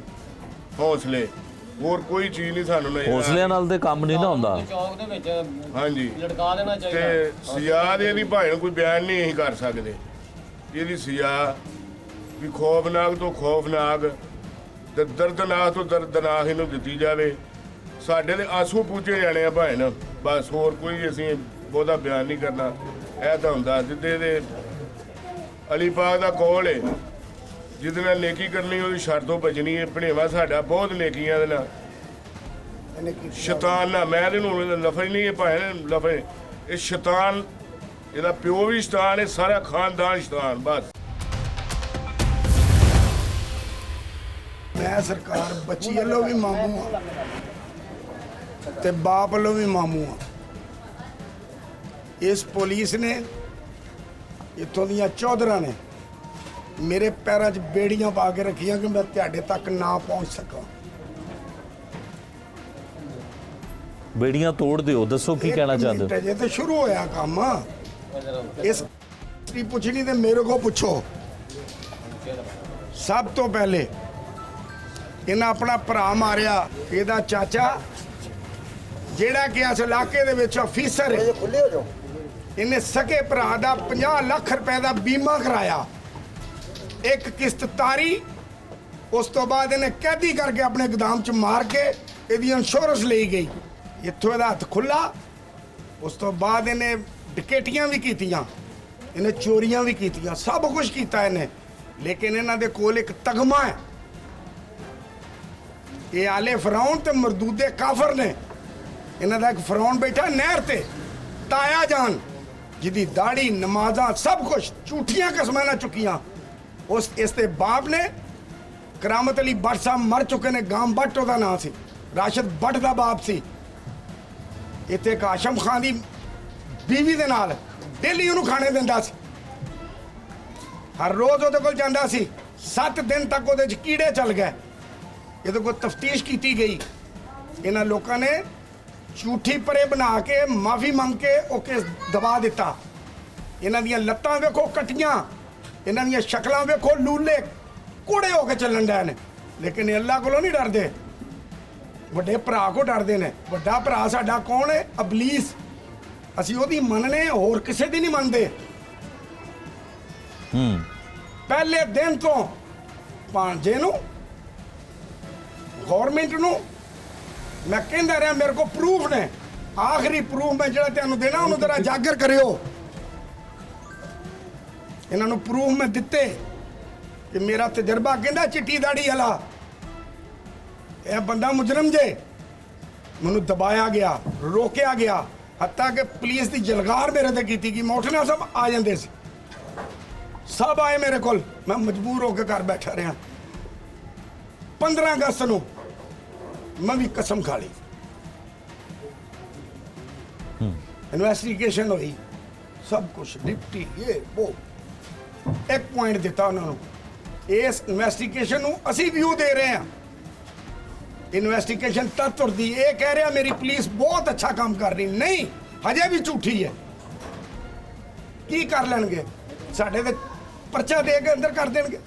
ਹੌਸਲੇ, ਹੋਰ ਕੋਈ ਚੀਜ਼ ਨਹੀਂ ਸਾਨੂੰ ਨਜ਼ਰ ਆ ਰਹੀ। ਹੌਸਲਿਆਂ ਨਾਲ ਤੇ ਕੰਮ ਨਹੀਂ ਨਾ ਹੁੰਦਾ। ਚੌਕ ਦੇ ਵਿੱਚ ਹਾਂਜੀ, ਲਟਕਾ ਦੇਣਾ ਚਾਹੀਦਾ। ਤੇ ਸਜ਼ਾ ਦੇ ਇਹਦੀ ਭਾਈ ਨੂੰ ਕੋਈ ਬਿਆਨ ਨਹੀਂ ਅਸੀਂ ਕਰ ਸਕਦੇ। ਇਹਦੀ ਸਜ਼ਾ ਵੀ ਖੌਫਨਾਕ ਤੋਂ ਖੌਫਨਾਕ ਤੇ ਦਰਦਨਾਕ ਤੋਂ ਦਰਦਨਾਕ ਇਹਨੂੰ ਦਿੱਤੀ ਜਾਵੇ। ਸਾਡੇ ਦੇ ਆਂਸੂ ਪੂਜੇ ਜਾਣੇ ਆ ਭਾਈ, ਬਸ ਹੋਰ ਕੋਈ ਅਸੀਂ ਬਹੁਤਾ ਬਿਆਨ ਨਹੀਂ ਕਰਨਾ। ਇਹ ਤਾਂ ਹੁੰਦਾ ਜਿੱਦੇ ਦੇ ਅਲੀ ਪਾਕ ਦਾ ਕੌਲ ਹੈ, ਜਿਹਦੇ ਨਾਲ ਨੇਕੀ ਕਰਨੀ ਉਹਦੀ ਸ਼ਰ ਤੋਂ ਬਚਣੀ ਹੈ। ਭਣੇਵਾ ਸਾਡਾ ਬਹੁਤ ਨੇਕੀਆਂ ਦੇ ਨਾਲ, ਸ਼ੈਤਾਨ ਨਾਲ, ਮੈਂ ਇਹਨੂੰ ਲਫ਼ਜ਼ ਨਹੀਂ ਹੈ ਭਾਵੇਂ ਲਫ਼ਜ਼, ਇਹ ਸ਼ੈਤਾਨ, ਇਹਦਾ ਪਿਓ ਵੀ ਸ਼ੈਤਾਨ ਹੈ, ਸਾਰਾ ਖਾਨਦਾਨ ਸ਼ੈਤਾਨ। ਬਸ मैं सरकार बच्ची वालों भी मामू हाँ ਤੇ ਬਾਪ ਵੱਲੋਂ ਵੀ ਮਾਮੂ ਆ। ਇਸ ਪੁਲਿਸ ਨੇ ਇੱਥੋਂ ਦੀਆਂ ਚੌਧਰਾਂ ਨੇ ਮੇਰੇ ਪੈਰਾਂ 'ਚ ਬੇੜੀਆਂ ਪਾ ਕੇ ਰੱਖੀਆਂ ਕਿ ਮੈਂ ਤੁਹਾਡੇ ਤੱਕ ਨਾ ਪਹੁੰਚ ਸਕਾਂ। ਬੇੜੀਆਂ ਤੋੜ ਦਿਓ, ਦੱਸੋ ਕੀ ਕਹਿਣਾ ਚਾਹੁੰਦੇ ਹੋ? ਜੇ ਤੇ ਸ਼ੁਰੂ ਹੋਇਆ ਕੰਮ, ਇਸ ਦੀ ਪੁੱਛਣੀ ਤੇ ਮੇਰੇ ਕੋ ਪੁੱਛੋ। ਸਭ ਤੋਂ ਪਹਿਲੇ ਇਹਨਾਂ ਆਪਣਾ ਭਰਾ ਮਾਰਿਆ, ਇਹਦਾ ਚਾਚਾ ਜਿਹੜਾ ਕਿ ਇਸ ਇਲਾਕੇ ਦੇ ਵਿੱਚ ਅਫੀਸਰ ਹੈ, ਇਹਨੇ ਸਕੇ ਭਰਾ ਦਾ 50 ਲੱਖ ਰੁਪਏ ਦਾ ਬੀਮਾ ਕਰਾਇਆ, ਇੱਕ ਕਿਸ਼ਤ ਤਾਰੀ, ਉਸ ਤੋਂ ਬਾਅਦ ਇਹਨੇ ਕੈਦੀ ਕਰਕੇ ਆਪਣੇ ਗੋਦਾਮ 'ਚ ਮਾਰ ਕੇ ਇਹਦੀ ਇੰਸ਼ੋਰੈਂਸ ਲਈ ਗਈ। ਇੱਥੋਂ ਇਹਦਾ ਹੱਥ ਖੁੱਲਾ। ਉਸ ਤੋਂ ਬਾਅਦ ਇਹਨੇ ਡਕੈਤੀਆਂ ਵੀ ਕੀਤੀਆਂ, ਇਹਨੇ ਚੋਰੀਆਂ ਵੀ ਕੀਤੀਆਂ, ਸਭ ਕੁਝ ਕੀਤਾ ਇਹਨੇ। ਲੇਕਿਨ ਇਹਨਾਂ ਦੇ ਕੋਲ ਇੱਕ ਤਗਮਾ ਹੈ, ਇਹ ਆਲੇ ਫਰਾਉਨ ਤੇ ਮਰਦੂਦੇ ਕਾਫਰ ਨੇ। ਇਹਨਾਂ ਦਾ ਇੱਕ ਫਰਾਉਨ ਬੈਠਾ ਨਹਿਰ ਤੇ, ਤਾਇਆ ਜਾਨ, ਜਿਹਦੀ ਦਾੜੀ ਨਮਾਜ਼ਾਂ ਸਭ ਕੁਝ ਝੂਠੀਆਂ ਕਸਮਾਂ ਨਾਲ ਚੁੱਕੀਆਂ। ਇਸ ਦੇ ਬਾਪ ਨੇ ਕਰਾਮਤ ਅਲੀ ਬੱਟ ਸਾਹਿਬ ਮਰ ਚੁੱਕੇ ਨੇ, ਗਾਮ ਬੱਟ ਉਹਦਾ ਨਾਂ ਸੀ, ਰਾਸ਼ਦ ਬੱਟ ਦਾ ਬਾਪ ਸੀ। ਇੱਥੇ ਇੱਕ ਆਸ਼ਮ ਖਾਨ ਦੀ ਬੀਵੀ ਦੇ ਨਾਲ ਡੇਲੀ ਉਹਨੂੰ ਖਾਣੇ ਦਿੰਦਾ ਸੀ, ਹਰ ਰੋਜ਼ ਉਹਦੇ ਕੋਲ ਜਾਂਦਾ ਸੀ। 7 ਦਿਨ ਤੱਕ ਉਹਦੇ 'ਚ ਕੀੜੇ ਚੱਲ ਗਏ। ਇਹਦੇ ਕੋਲ ਤਫਤੀਸ਼ ਕੀਤੀ ਗਈ। ਇਹਨਾਂ ਲੋਕਾਂ ਨੇ ਝੂਠੀ ਪਰੇ ਬਣਾ ਕੇ ਮਾਫੀ ਮੰਗ ਕੇ ਉਹ ਕੇਸ ਦਬਾ ਦਿੱਤਾ। ਇਹਨਾਂ ਦੀਆਂ ਲੱਤਾਂ ਵੇਖੋ ਕੱਟੀਆਂ, ਇਹਨਾਂ ਦੀਆਂ ਸ਼ਕਲਾਂ ਵੇਖੋ ਲੂਲੇ ਕੋੜੇ ਹੋ ਕੇ ਚੱਲਣ ਡਏ ਨੇ। ਲੇਕਿਨ ਇਹ ਅੱਲਾ ਕੋਲੋਂ ਨਹੀਂ ਡਰਦੇ, ਵੱਡੇ ਭਰਾ ਕੋ ਡਰਦੇ ਨੇ। ਵੱਡਾ ਭਰਾ ਸਾਡਾ ਕੌਣ ਹੈ? ਅਬਲੀਸ। ਅਸੀਂ ਉਹਦੀ ਮੰਨਣੇ, ਹੋਰ ਕਿਸੇ ਦੀ ਨਹੀਂ ਮੰਨਦੇ। ਪਹਿਲੇ ਦਿਨ ਤੋਂ ਭਾਂਜੇ ਨੂੰ, ਗੌਰਮੈਂਟ ਨੂੰ ਮੈਂ ਕਹਿੰਦਾ ਰਿਹਾ, ਮੇਰੇ ਕੋਲ ਪ੍ਰੂਫ ਨੇ। ਆਖਰੀ ਪ੍ਰੂਫ ਮੈਂ ਜਿਹੜਾ ਤੁਹਾਨੂੰ ਦੇਣਾ ਉਹਨੂੰ ਜ਼ਰਾ ਜਾਗਰ ਕਰਿਓ। ਇਹਨਾਂ ਨੂੰ ਪ੍ਰੂਫ ਮੈਂ ਦਿੱਤੇ ਕਿ ਮੇਰਾ ਤਜਰਬਾ ਕਹਿੰਦਾ ਚਿੱਟੀ ਦਾੜੀ ਵਾਲਾ ਇਹ ਬੰਦਾ ਮੁਜਰਮ ਜੇ। ਮੈਨੂੰ ਦਬਾਇਆ ਗਿਆ, ਰੋਕਿਆ ਗਿਆ, ਹੱਤਾ ਕਿ ਪੁਲਿਸ ਦੀ ਜਲਗਾਰ ਮੇਰੇ ਤੇ ਕੀਤੀ ਕਿ ਮੋਟਰਨਾ ਸਭ ਆ ਜਾਂਦੇ ਸੀ। ਸਭ ਆਏ ਮੇਰੇ ਕੋਲ, ਮੈਂ ਮਜਬੂਰ ਹੋ ਕੇ ਘਰ ਬੈਠਾ ਰਿਹਾ। 15 ਅਗਸਤ ਨੂੰ ਮੈਂ ਵੀ ਕਸਮ ਖਾ ਲਈ। ਇਨਵੈਸਟੀਗੇਸ਼ਨ ਹੋਈ, ਸਭ ਕੁਝ ਡਿਪਟੀ ਇਹ ਉਹ। ਇੱਕ ਪੁਆਇੰਟ ਦਿੱਤਾ ਉਹਨਾਂ ਨੂੰ, ਇਸ ਇਨਵੈਸਟੀਗੇਸ਼ਨ ਨੂੰ ਅਸੀਂ ਵਿਊ ਦੇ ਰਹੇ ਹਾਂ। ਇਨਵੈਸਟੀਗੇਸ਼ਨ ਤਾਂ ਤੁਰਦੀ, ਇਹ ਕਹਿ ਰਿਹਾ ਮੇਰੀ ਪੁਲਿਸ ਬਹੁਤ ਅੱਛਾ ਕੰਮ ਕਰ ਰਹੀ, ਨਹੀਂ, ਹਜੇ ਵੀ ਝੂਠੀ ਹੈ। ਕੀ ਕਰ ਲੈਣਗੇ? ਸਾਡੇ ਤੇ ਪਰਚਾ ਦੇ ਕੇ ਅੰਦਰ ਕਰ ਦੇਣਗੇ।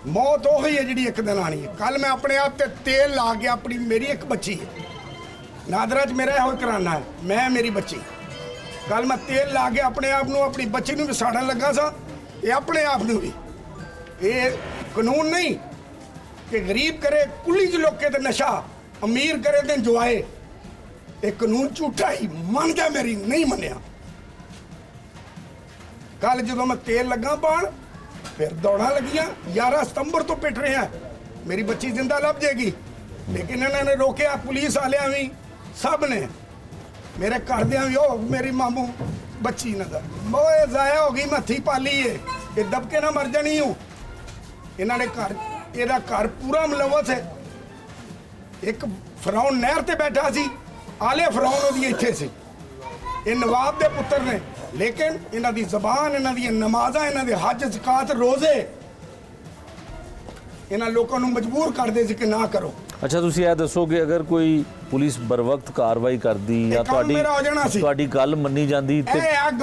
ਮੌਤ ਉਹੀ ਹੈ ਜਿਹੜੀ ਇੱਕ ਦਿਨ ਆਣੀ ਹੈ। ਕੱਲ ਮੈਂ ਆਪਣੇ ਆਪ ਤੇ ਤੇਲ ਲਾ ਕੇ, ਆਪਣੀ ਮੇਰੀ ਇੱਕ ਬੱਚੀ ਹੈ ਨਾਦਰਾ 'ਚ, ਮੇਰਾ ਇਹੋ ਕਰਾਨਾ ਹੈ, ਮੈਂ ਮੇਰੀ ਬੱਚੀ, ਕੱਲ ਮੈਂ ਤੇਲ ਲਾ ਕੇ ਆਪਣੇ ਆਪ ਨੂੰ, ਆਪਣੀ ਬੱਚੀ ਨੂੰ ਵੀ ਸਾੜਨ ਲੱਗਾ ਸਾਂ, ਇਹ ਆਪਣੇ ਆਪ ਨੂੰ ਵੀ। ਇਹ ਕਾਨੂੰਨ ਨਹੀਂ ਕਿ ਗਰੀਬ ਕਰੇ ਕੁੱਲੀ 'ਚ ਲੋਕੇ ਤੇ ਨਸ਼ਾ, ਅਮੀਰ ਕਰੇ ਤੇ ਇੰਜੋਏ। ਇਹ ਕਾਨੂੰਨ ਝੂਠਾ ਹੀ। ਮੰਨ ਜਾ ਮੇਰੀ, ਨਹੀਂ ਮੰਨਿਆ। ਕੱਲ ਜਦੋਂ ਮੈਂ ਤੇਲ ਲੱਗਾ ਪਾਣ, ਫਿਰ ਦੌੜਾਂ ਲੱਗੀਆਂ। 11 ਸਤੰਬਰ ਤੋਂ ਪਿੱਟ ਰਹੇ ਆ, ਮੇਰੀ ਬੱਚੀ ਜ਼ਿੰਦਾ ਲੱਭ ਜਾਏਗੀ। ਲੇਕਿਨ ਇਹਨਾਂ ਨੇ ਰੋਕਿਆ, ਪੁਲਿਸ ਵਾਲਿਆਂ ਵੀ, ਸਭ ਨੇ, ਮੇਰੇ ਘਰਦਿਆਂ ਵੀ। ਉਹ ਮੇਰੀ ਮਾਮੂ ਬੱਚੀ ਨਜ਼ਰ ਮੋਏ ਜ਼ਾਇਆ ਹੋ ਗਈ, ਮੱਥੀ ਪਾਲੀ ਏ, ਇਹ ਦਬਕੇ ਨਾ ਮਰ ਜਾਣੀ ਹੂੰ। ਇਹਨਾਂ ਨੇ ਘਰ, ਇਹਦਾ ਘਰ ਪੂਰਾ ਮਲਵਸ ਹੈ। ਇੱਕ ਫਰਾਉਨ ਨਹਿਰ ਤੇ ਬੈਠਾ ਸੀ, ਆਲੇ ਫਰਾਉਨ ਉਹਦੀ ਇੱਥੇ ਸੀ। ਇਹ ਨਵਾਬ ਦੇ ਪੁੱਤਰ ਨੇ, ਲੇਕਿਨ ਇਹਨਾਂ ਦੀ ਜ਼ਬਾਨ, ਇਹਨਾਂ ਦੀਆਂ ਨਮਾਜ਼ਾਂ, ਇਹਨਾਂ ਦੇ ਹੱਜ, ਜ਼ਕਾਤ, ਰੋਜ਼ੇ ਇਹਨਾਂ ਲੋਕਾਂ ਨੂੰ ਮਜਬੂਰ ਕਰਦੇ ਸੀ ਕਿ ਨਾ ਕਰੋ। ਅੱਛਾ, ਤੁਸੀਂ ਇਹ ਦੱਸੋ ਕਿ ਅਗਰ ਕੋਈ ਪੁਲਿਸ ਬਰਵਕਤ ਕਾਰਵਾਈ ਕਰਦੀ ਜਾਂ ਤੁਹਾਡੀ ਗੱਲ ਮੰਨੀ ਜਾਂਦੀ ਤੇ ਇਹ ਅੱਗ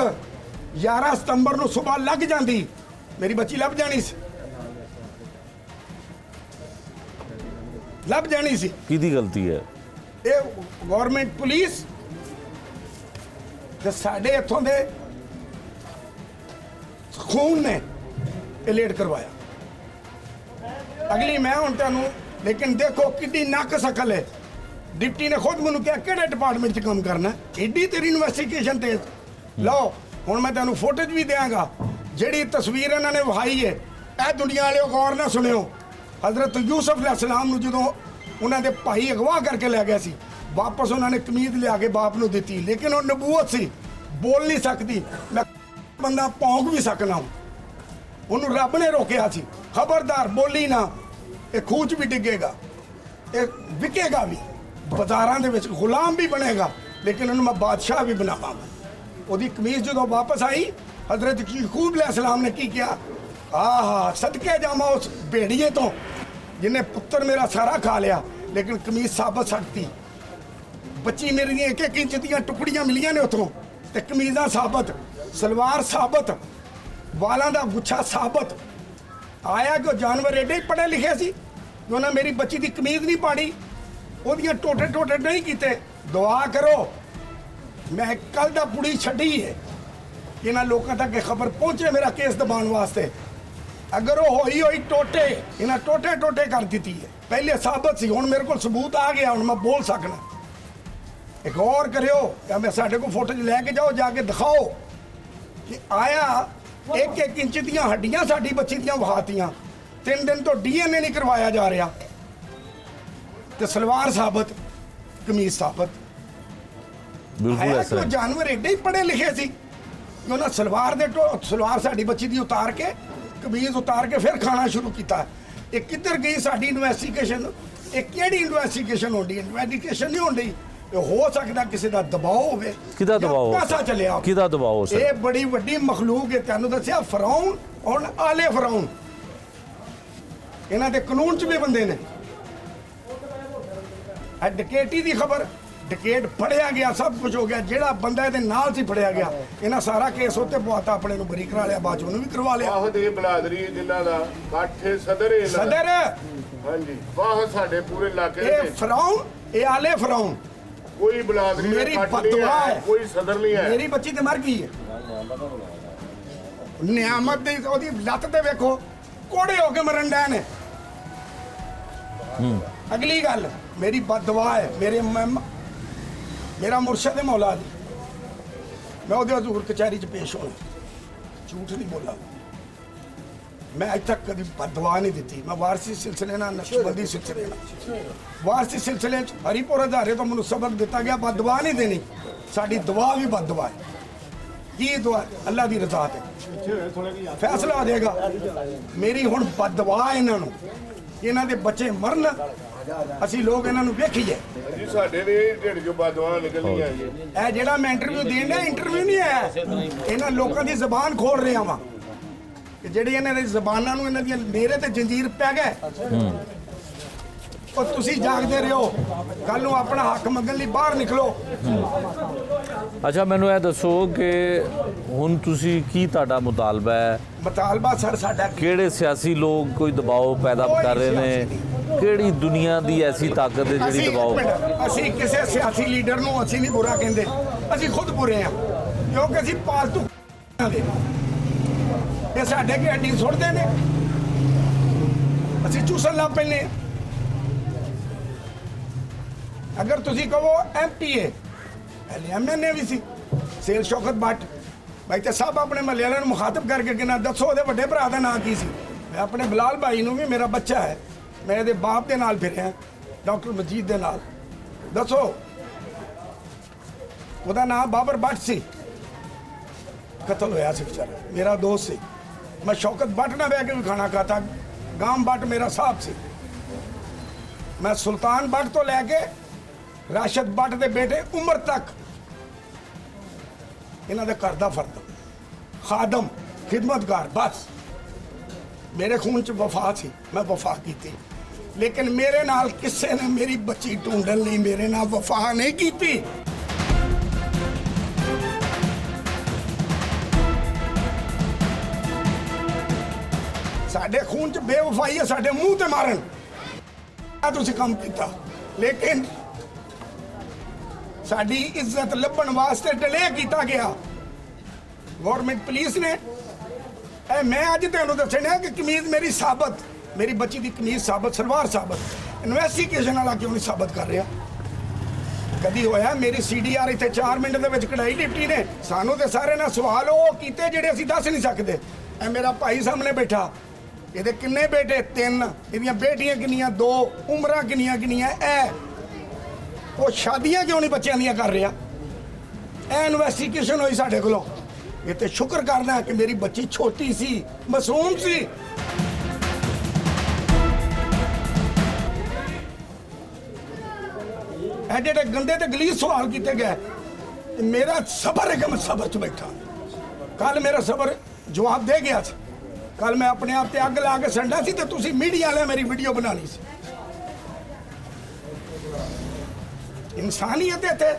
11 ਸਤੰਬਰ ਨੂੰ ਸਵੇਰ ਲੱਗ ਜਾਂਦੀ, ਮੇਰੀ ਬੱਚੀ ਲੱਭ ਜਾਣੀ ਸੀ, ਲੱਭ ਜਾਣੀ ਸੀ। ਕਿਹਦੀ ਗਲਤੀ ਹੈ? ਇਹ ਗਵਰਨਮੈਂਟ ਪੁਲਿਸ ਤੇ ਸਾਡੇ ਇੱਥੋਂ ਦੇ ਖੂਨ ਨੇ ਇਹ ਲੇਟ ਕਰਵਾਇਆ। ਅਗਲੀ ਮੈਂ ਹੁਣ ਤੁਹਾਨੂੰ, ਲੇਕਿਨ ਦੇਖੋ ਕਿੰਨੀ ਨੱਕ ਸਕਲ ਹੈ। ਡਿਪਟੀ ਨੇ ਖੁਦ ਮੈਨੂੰ ਕਿਹਾ ਕਿਹੜੇ ਡਿਪਾਰਟਮੈਂਟ 'ਚ ਕੰਮ ਕਰਨਾ, ਏਡੀ ਤੇਰੀ ਇਨਵੈਸਟੀਗੇਸ਼ਨ ਤੇ। ਲਓ ਹੁਣ ਮੈਂ ਤੁਹਾਨੂੰ ਫੋਟੋਜ ਵੀ ਦਿਆਂਗਾ, ਜਿਹੜੀ ਤਸਵੀਰ ਇਹਨਾਂ ਨੇ ਵਿਖਾਈ ਹੈ। ਇਹ ਦੁਨੀਆ ਵਾਲਿਓ ਗੌਰ ਨਾਲ ਸੁਣਿਓ। ਹਜ਼ਰਤ ਯੂਸਫ ਅਲੈਹਿਸਲਾਮ ਨੂੰ ਜਦੋਂ ਉਹਨਾਂ ਦੇ ਭਾਈ ਅਗਵਾ ਕਰਕੇ ਲੈ ਗਿਆ ਸੀ, ਵਾਪਸ ਉਹਨਾਂ ਨੇ ਕਮੀਜ਼ ਲਿਆ ਕੇ ਬਾਪ ਨੂੰ ਦਿੱਤੀ, ਲੇਕਿਨ ਉਹ ਨਬੂਵਤ ਸੀ, ਬੋਲ ਨਹੀਂ ਸਕਦੀ। ਮੈਂ ਬੰਦਾ ਭੌਂਕ ਵੀ ਸਕਣਾ, ਉਹਨੂੰ ਰੱਬ ਨੇ ਰੋਕਿਆ ਸੀ, ਖਬਰਦਾਰ ਬੋਲੀ ਨਾ, ਇਹ ਖੂਚ ਵੀ ਡਿੱਗੇਗਾ, ਇਹ ਵਿਕੇਗਾ ਵੀ। ਬਾਜ਼ਾਰਾਂ ਦੇ ਵਿੱਚ ਗੁਲਾਮ ਵੀ ਬਣੇਗਾ ਲੇਕਿਨ ਉਹਨੂੰ ਮੈਂ ਬਾਦਸ਼ਾਹ ਵੀ ਬਣਾਵਾਂਗਾ। ਉਹਦੀ ਕਮੀਜ਼ ਜਦੋਂ ਵਾਪਸ ਆਈ ਹਜ਼ਰਤ ਯਾਕੂਬ अलैहिस्सलाम ने की किया, ਆਹਾ ਸਦਕੇ ਜਾਵਾਂ ਉਸ ਭੇੜੀਏ ਤੋਂ ਜਿਹਨੇ ਪੁੱਤਰ ਮੇਰਾ ਸਾਰਾ ਖਾ ਲਿਆ ਲੇਕਿਨ ਕਮੀਜ਼ ਸਾਬਤ ਸਕਤੀ। ਬੱਚੀ ਮੇਰੀ ਦੀਆਂ ਇੱਕ ਇੰਚ ਦੀਆਂ ਟੁਕੜੀਆਂ ਮਿਲੀਆਂ ਨੇ ਉਥੋਂ ਤੇ ਕਮੀਜ਼ਾਂ ਸਾਬਤ, ਸਲਵਾਰ ਸਾਬਤ, ਵਾਲਾਂ ਦਾ ਗੁੱਛਾ ਸਾਬਤ। ਆਇਆ ਕਿ ਉਹ ਜਾਨਵਰ ਏਡੇ ਹੀ ਪੜ੍ਹੇ ਲਿਖੇ ਸੀ ਕਿ ਉਹਨਾਂ ਮੇਰੀ ਬੱਚੀ ਦੀ ਕਮੀਜ਼ ਨਹੀਂ ਪਾੜੀ, ਉਹਦੀਆਂ ਟੋਟੇ ਟੋਟੇ ਨਹੀਂ ਕੀਤੇ। ਦੁਆ ਕਰੋ ਮੈਂ ਕੱਲ ਦਾ ਪੁੜੀ ਛੱਡੀ ਹੈ ਇਹਨਾਂ ਲੋਕਾਂ ਤੱਕ ਇਹ ਖਬਰ ਪਹੁੰਚੇ ਮੇਰਾ ਕੇਸ ਦਬਾਉਣ ਵਾਸਤੇ। ਅਗਰ ਉਹ ਹੋਈ ਟੋਟੇ ਇਹਨਾਂ ਟੋਟੇ ਟੋਟੇ ਕਰ ਦਿੱਤੀ ਹੈ। ਪਹਿਲੇ ਸਾਬਤ ਸੀ, ਹੁਣ ਮੇਰੇ ਕੋਲ ਸਬੂਤ ਆ ਗਿਆ, ਹੁਣ ਮੈਂ ਬੋਲ ਸਕਣਾ। ਇੱਕ ਹੋਰ ਕਰਿਓ ਕਿ ਮੈਂ ਸਾਡੇ ਕੋਲ ਫੋਟੋ ਲੈ ਕੇ ਜਾਓ, ਜਾ ਕੇ ਦਿਖਾਓ ਕਿ ਆਇਆ ਇੱਕ ਇੰਚ ਦੀਆਂ ਹੱਡੀਆਂ ਸਾਡੀ ਬੱਚੀ ਦੀਆਂ ਵਹਾਤੀਆਂ। 3 ਦਿਨ ਤੋਂ DNA ਨਹੀਂ ਕਰਵਾਇਆ ਜਾ ਰਿਹਾ ਤੇ ਸਲਵਾਰ ਸਾਬਤ, ਕਮੀਜ਼ ਸਾਬਤ। बिल्कुल ਆਇਆ ऐसा ਕਿ ਉਹ है। ਜਾਨਵਰ ਏਡੇ ਹੀ ਪੜ੍ਹੇ ਲਿਖੇ ਸੀ ਕਿ ਉਹਨਾਂ ਸਲਵਾਰ ਸਾਡੀ ਬੱਚੀ ਦੀ ਉਤਾਰ ਕੇ ਕਮੀਜ਼ ਉਤਾਰ ਕੇ ਫਿਰ ਖਾਣਾ ਸ਼ੁਰੂ ਕੀਤਾ। ਇਹ ਕਿੱਧਰ ਗਈ ਸਾਡੀ ਇਨਵੈਸਟੀਗੇਸ਼ਨ? ਇਹ ਕਿਹੜੀ ਇਨਵੈਸਟੀਗੇਸ਼ਨ ਹੋਣੀ? ਇਨਵੈਸਟੀਗੇਸ਼ਨ ਨਹੀਂ ਹੋਣੀ। ਇਹ ਹੋ ਸਕਦਾ ਕਿਸੇ ਦਾ ਦਬਾਅ ਹੋਵੇ, ਕਿਹਦਾ ਜਾਂ ਦਬਾਅ ਹੋ ਪੈਸਾ ਸਕਦਾ? ਚੱਲਿਆ। ਕਿਹਦਾ ਦਬਾਅ ਹੋ ਸਕਦਾ? ਇਹ ਬੜੀ ਵੱਡੀ ਮਖਲੂਕ ਹੈ। ਤੁਹਾਨੂੰ ਦੱਸਿਆ ਫਰਾਉਨ ਔਰ ਆਲੇ ਫਰਾਉਨ, ਇਹਨਾਂ ਦੇ ਕਾਨੂੰਨ 'ਚ ਵੀ ਬੰਦੇ ਨੇ। ਇਹ ਡਕੈਤੀ ਦੀ ਖਬਰ, ਡਕੈਟ ਫੜਿਆ ਗਿਆ, ਸਭ ਕੁਝ ਹੋ ਗਿਆ। ਜਿਹੜਾ ਬੰਦਾ ਇਹਦੇ ਨਾਲ ਸੀ ਫੜਿਆ ਗਿਆ, ਇਹਨਾਂ ਸਾਰਾ ਕੇਸ ਉੱਤੇ ਪਵਾਤਾ, ਆਪਣੇ ਨੂੰ ਬਰੀ ਕਰਾ ਲਿਆ, ਬਾਅਦ 'ਚ ਉਹਨੂੰ ਵੀ ਕਰਵਾ ਲਿਆ। ਵਾਹਦ ਇਹ ਬਲਾਦਰੀ ਜਿਨ੍ਹਾਂ ਦਾ ਕਾਠੇ ਸਦਰ ਹੈ ਇਹਨਾਂ ਦਾ। ਸਦਰ ਹਾਂਜੀ ਵਾਹਦ ਸਾਡੇ ਪੂਰੇ ਇਲਾਕੇ ਦੇ ਇਹ ਵਿੱਚ ਫਰਾਉਨ, ਇਹ ਆਲੇ ਫਰਾਉਨ। ਕੋਈ ਬਲਾਦਰੀ ਦਾ ਮੇਰੀ ਕੱਟ ਨਹੀਂ ਬਦਦੁਆ ਹੈ, ਹੈ। ਕੋਈ ਸਦਰ ਨਹੀਂ ਹੈ। ਮੇਰੀ ਬੱਚੀ ਤੇ ਮਰ ਗਈ ਹੈ। ਨਿਆਮਤ ਦੀ ਉਹਦੀ ਲੱਤ ਤੇ ਵੇਖੋ, ਕੋੜੇ ਹੋ ਕੇ ਮਰਨ ਡੈ ਨੇ। ਅਗਲੀ ਗੱਲ, ਮੇਰੀ ਬਦਦੁਆ ਹੈ ਮੇਰਾ ਮੁਰਸ਼ਦ ਹੈ ਮੌਲਾ ਦੀ, ਮੈਂ ਉਹਦੇ ਹਜ਼ੂਰ ਕਚਹਿਰੀ 'ਚ ਪੇਸ਼ ਹੋਣਾ, ਝੂਠ ਨਹੀਂ ਬੋਲਾ। ਮੈਂ ਅੱਜ ਤੱਕ ਕਦੀ ਬਦਦੁਆ ਨਹੀਂ ਦਿੱਤੀ। ਮੈਂ ਵਾਰਸੀ ਸਿਲਸਿਲੇ ਨਾਲ, ਨਕਸ਼ਬੰਦੀ ਸਿਲਸਿਲੇ ਨਾਲ, ਵਾਰਸੀ ਸਿਲਸਿਲੇ 'ਚ ਹਰੀਪੁਰ ਹਜ਼ਾਰੇ ਤੋਂ ਮੈਨੂੰ ਸਬਕ ਦਿੱਤਾ ਗਿਆ ਬਦਦੁਆ ਨਹੀਂ ਦੇਣੀ। ਸਾਡੀ ਦੁਆ ਵੀ ਬਦਦੁਆ ਹੈ। ਕੀ ਦੁਆ? ਅੱਲਾ ਦੀ ਰਜ਼ਾ ਤੇ ਫੈਸਲਾ ਹੋ ਜਾਏਗਾ। ਮੇਰੀ ਹੁਣ ਬਦਦੁਆ ਇਹਨਾਂ ਨੂੰ, ਇਹਨਾਂ ਦੇ ਬੱਚੇ ਮਰਨ, ਅਸੀਂ ਲੋਕ ਇਹਨਾਂ ਨੂੰ ਵੇਖੀਏ। ਜੀ ਸਾਡੇ ਵੀ ਢਿੱਡ 'ਚੋਂ ਬਦਦੁਆ ਨਿਕਲਣੀਆਂ ਜੀ। ਇਹ ਜਿਹੜਾ ਮੈਂ ਇੰਟਰਵਿਊ ਦੇਣ ਡਿਆ, ਇੰਟਰਵਿਊ ਨਹੀਂ ਹੈ, ਇਹਨਾਂ ਲੋਕਾਂ ਦੀ ਜ਼ਬਾਨ ਖੋਲ ਰਿਹਾ ਵਾਂ ਕਿ ਜਿਹੜੀ ਇਹਨਾਂ ਦੀ ਜ਼ਬਾਨਾਂ ਨੂੰ ਇਹਨਾਂ ਦੀਆਂ ਮੇਰੇ ਤੇ ਜੰਜੀਰ ਪੈ ਗਏ। ਉਹ ਤੁਸੀਂ ਜਾਗਦੇ ਰਹੋ, ਕੱਲ ਨੂੰ ਆਪਣਾ ਹੱਕ ਮੰਗਣ ਲਈ ਬਾਹਰ ਨਿਕਲੋ। ਅੱਛਾ ਮੈਨੂੰ ਇਹ ਦੱਸੋ ਕਿ ਹੁਣ ਤੁਸੀਂ ਕੀ ਤੁਹਾਡਾ ਮੁਤਾਲਬਾ ਹੈ? ਮਤਾਲਬਾ ਸਰ ਸਾਡਾ ਕੀ? ਕਿਹੜੇ ਸਿਆਸੀ ਲੋਕ ਕੋਈ ਦਬਾਅ ਪੈਦਾ ਕੋਈ ਕਰ ਰਹੇ ਸਿਆਸੀ ਨੇ? ਕਿਹੜੀ ਦੁਨੀਆ ਦੀ ਐਸੀ ਤਾਕਤ ਹੈ ਜਿਹੜੀ ਅਸੀਂ ਦਬਾਅ? ਅਸੀਂ ਕਿਸੇ ਸਿਆਸੀ ਲੀਡਰ ਨੂੰ ਅਸੀਂ ਨਹੀਂ ਬੁਰਾ ਕਹਿੰਦੇ, ਅਸੀਂ ਖੁਦ ਬੁਰੇ ਹਾਂ ਕਿਉਂਕਿ ਅਸੀਂ ਪਾਲਤੂ ਦੇ। ਇਹ ਸਾਡੇ ਕੀ ਹੱਡੀ ਸੁੱਟਦੇ ਨੇ, ਅਸੀਂ ਚੂਸਣ ਲੱਗ ਪੈਂਦੇ ਹਾਂ। ਅਗਰ ਤੁਸੀਂ ਕਹੋ MPA, ਪਹਿਲੇ MNA ਵੀ ਸੀ, ਸੇਲ ਸ਼ੌਕਤ ਬੱਟ ਭਾਈ ਤੇ ਸਭ ਆਪਣੇ ਮਹੱਲੇ ਵਾਲਿਆਂ ਨੂੰ ਮੁਖਾਤਬ ਕਰਕੇ ਕਿ ਨਾ ਦੱਸੋ ਉਹਦੇ ਵੱਡੇ ਭਰਾ ਦਾ ਨਾਂ ਕੀ ਸੀ। ਮੈਂ ਆਪਣੇ ਬਲਾਲ ਭਾਈ ਨੂੰ ਵੀ, ਮੇਰਾ ਬੱਚਾ ਹੈ, ਮੈਂ ਇਹਦੇ ਬਾਪ ਦੇ ਨਾਲ ਫਿਰਿਆ, ਡਾਕਟਰ ਮਜੀਦ ਦੇ ਨਾਲ, ਦੱਸੋ ਉਹਦਾ ਨਾਮ ਬਾਬਰ ਬੱਟ ਸੀ, ਕਤਲ ਹੋਇਆ ਸੀ ਵਿਚਾਰਾ, ਮੇਰਾ ਦੋਸਤ ਸੀ। ਮੈਂ ਸ਼ੌਕਤ ਬੱਟ ਨਾਲ ਬਹਿ ਕੇ ਵੀ ਖਾਣਾ ਖਾਤਾ। ਗਾਮ ਬੱਟ ਮੇਰਾ ਸਾਹਿਬ ਸੀ। ਮੈਂ ਸੁਲਤਾਨ ਬੱਟ ਤੋਂ ਲੈ ਕੇ ਰਾਸ਼ਦ ਬੱਟ ਦੇ ਬੇਟੇ ਉਮਰ ਤੱਕ ਇਹਨਾਂ ਦੇ ਘਰ ਦਾ ਫਰਦ, ਖਾਦਮ, ਖਿਦਮਤਗਾਰ, ਬਸ ਮੇਰੇ ਖੂਨ ਚ ਵਫਾ ਸੀ, ਮੈਂ ਵਫਾ ਕੀਤੀ। ਲੇਕਿਨ ਮੇਰੇ ਨਾਲ ਕਿਸੇ ਨੇ ਮੇਰੀ ਬੱਚੀ ਢੂੰਡਣ ਲਈ ਮੇਰੇ ਨਾਲ ਵਫਾ ਨਹੀਂ ਕੀਤੀ। ਸਾਡੇ ਖੂਨ ਚ ਬੇਵਫਾਈ ਹੈ, ਸਾਡੇ ਮੂੰਹ ਤੇ ਮਾਰਨ ਆ ਤੁਸੀਂ ਕੰਮ ਕੀਤਾ। ਲੇਕਿਨ ਸਾਡੀ ਇੱਜ਼ਤ ਲੱਭਣ ਵਾਸਤੇ ਡਿਲੇ ਕੀਤਾ ਗਿਆ ਗਵਰਨਮੈਂਟ ਪੁਲਿਸ ਨੇ। ਇਹ ਮੈਂ ਅੱਜ ਤੁਹਾਨੂੰ ਦੱਸਣਾ ਕਿ ਕਮੀਜ਼ ਮੇਰੀ ਸਾਬਤ, ਮੇਰੀ ਬੱਚੀ ਦੀ ਕਮੀਜ਼ ਸਾਬਤ, ਸਲਵਾਰ ਸਾਬਤ। ਇਨਵੈਸਟੀਗੇਸ਼ਨ ਵਾਲਾ ਕਿਉਂ ਨਹੀਂ ਸਾਬਤ ਕਰ ਰਿਹਾ? ਕਦੀ ਹੋਇਆ ਮੇਰੀ CDR ਇੱਥੇ 4 ਮਿੰਟ ਦੇ ਵਿੱਚ ਕਢਾਈ ਡਿਪਟੀ ਨੇ? ਸਾਨੂੰ ਤੇ ਸਾਰੇ ਨਾਲ ਸਵਾਲ ਉਹ ਕੀਤੇ ਜਿਹੜੇ ਅਸੀਂ ਦੱਸ ਨਹੀਂ ਸਕਦੇ। ਇਹ ਮੇਰਾ ਭਾਈ ਸਾਹਮਣੇ ਬੈਠਾ, ਇਹਦੇ ਕਿੰਨੇ ਬੇਟੇ? 3। ਇਹਦੀਆਂ ਬੇਟੀਆਂ ਕਿੰਨੀਆਂ? 2। ਉਮਰਾਂ ਕਿੰਨੀਆਂ ਕਿੰਨੀਆਂ? ਉਹ ਸ਼ਾਦੀਆਂ ਕਿਉਂ ਨਹੀਂ ਬੱਚਿਆਂ ਦੀਆਂ ਕਰ ਰਿਹਾ? ਇਹ ਇਨਵੈਸਟੀਗੇਸ਼ਨ ਹੋਈ ਸਾਡੇ ਕੋਲੋਂ। ਇਹ ਤੇ ਸ਼ੁਕਰ ਕਰਦਾ ਕਿ ਮੇਰੀ ਬੱਚੀ ਛੋਟੀ ਸੀ, ਮਾਸੂਮ ਸੀ। एडे गंदे ते गलीज सवाल किए गए ते मेरा सबर है कि मैं सबर च बैठा। कल मेरा सबर जवाब दे गया सी। कल मैं अपने आप ते अग ला के संडा सी ते तुसी मीडिया वाले मेरी वीडियो बनानी सी। इंसानियत है ते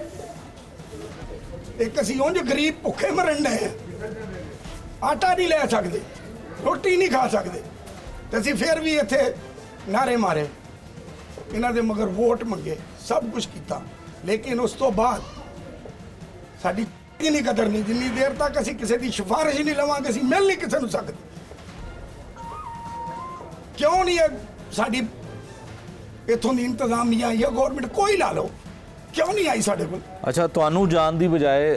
एक असी उंज गरीब भुखे मरन डे हैं, आटा नहीं ले सकते, रोटी नहीं खा सकते, ते असी फिर भी इत्थे नारे मारे, इन्हां दे मगर वोट मंगे, सब कुछ किया, लेकिन उस तो बाद साडी नहीं कदर नहीं। जिन्नी देर तक असी किसी की सिफारिश ही नहीं लवांगे असी मिल नहीं किसी नूं सकदे। क्यों नहीं है साडी इत्थों दी इंतजामिया या गवर्नमेंट कोई ला लो, क्यों नहीं आई साडे कोल? अच्छा, ਤੁਹਾਨੂੰ ਜਾਣ ਦੀ ਬਜਾਏ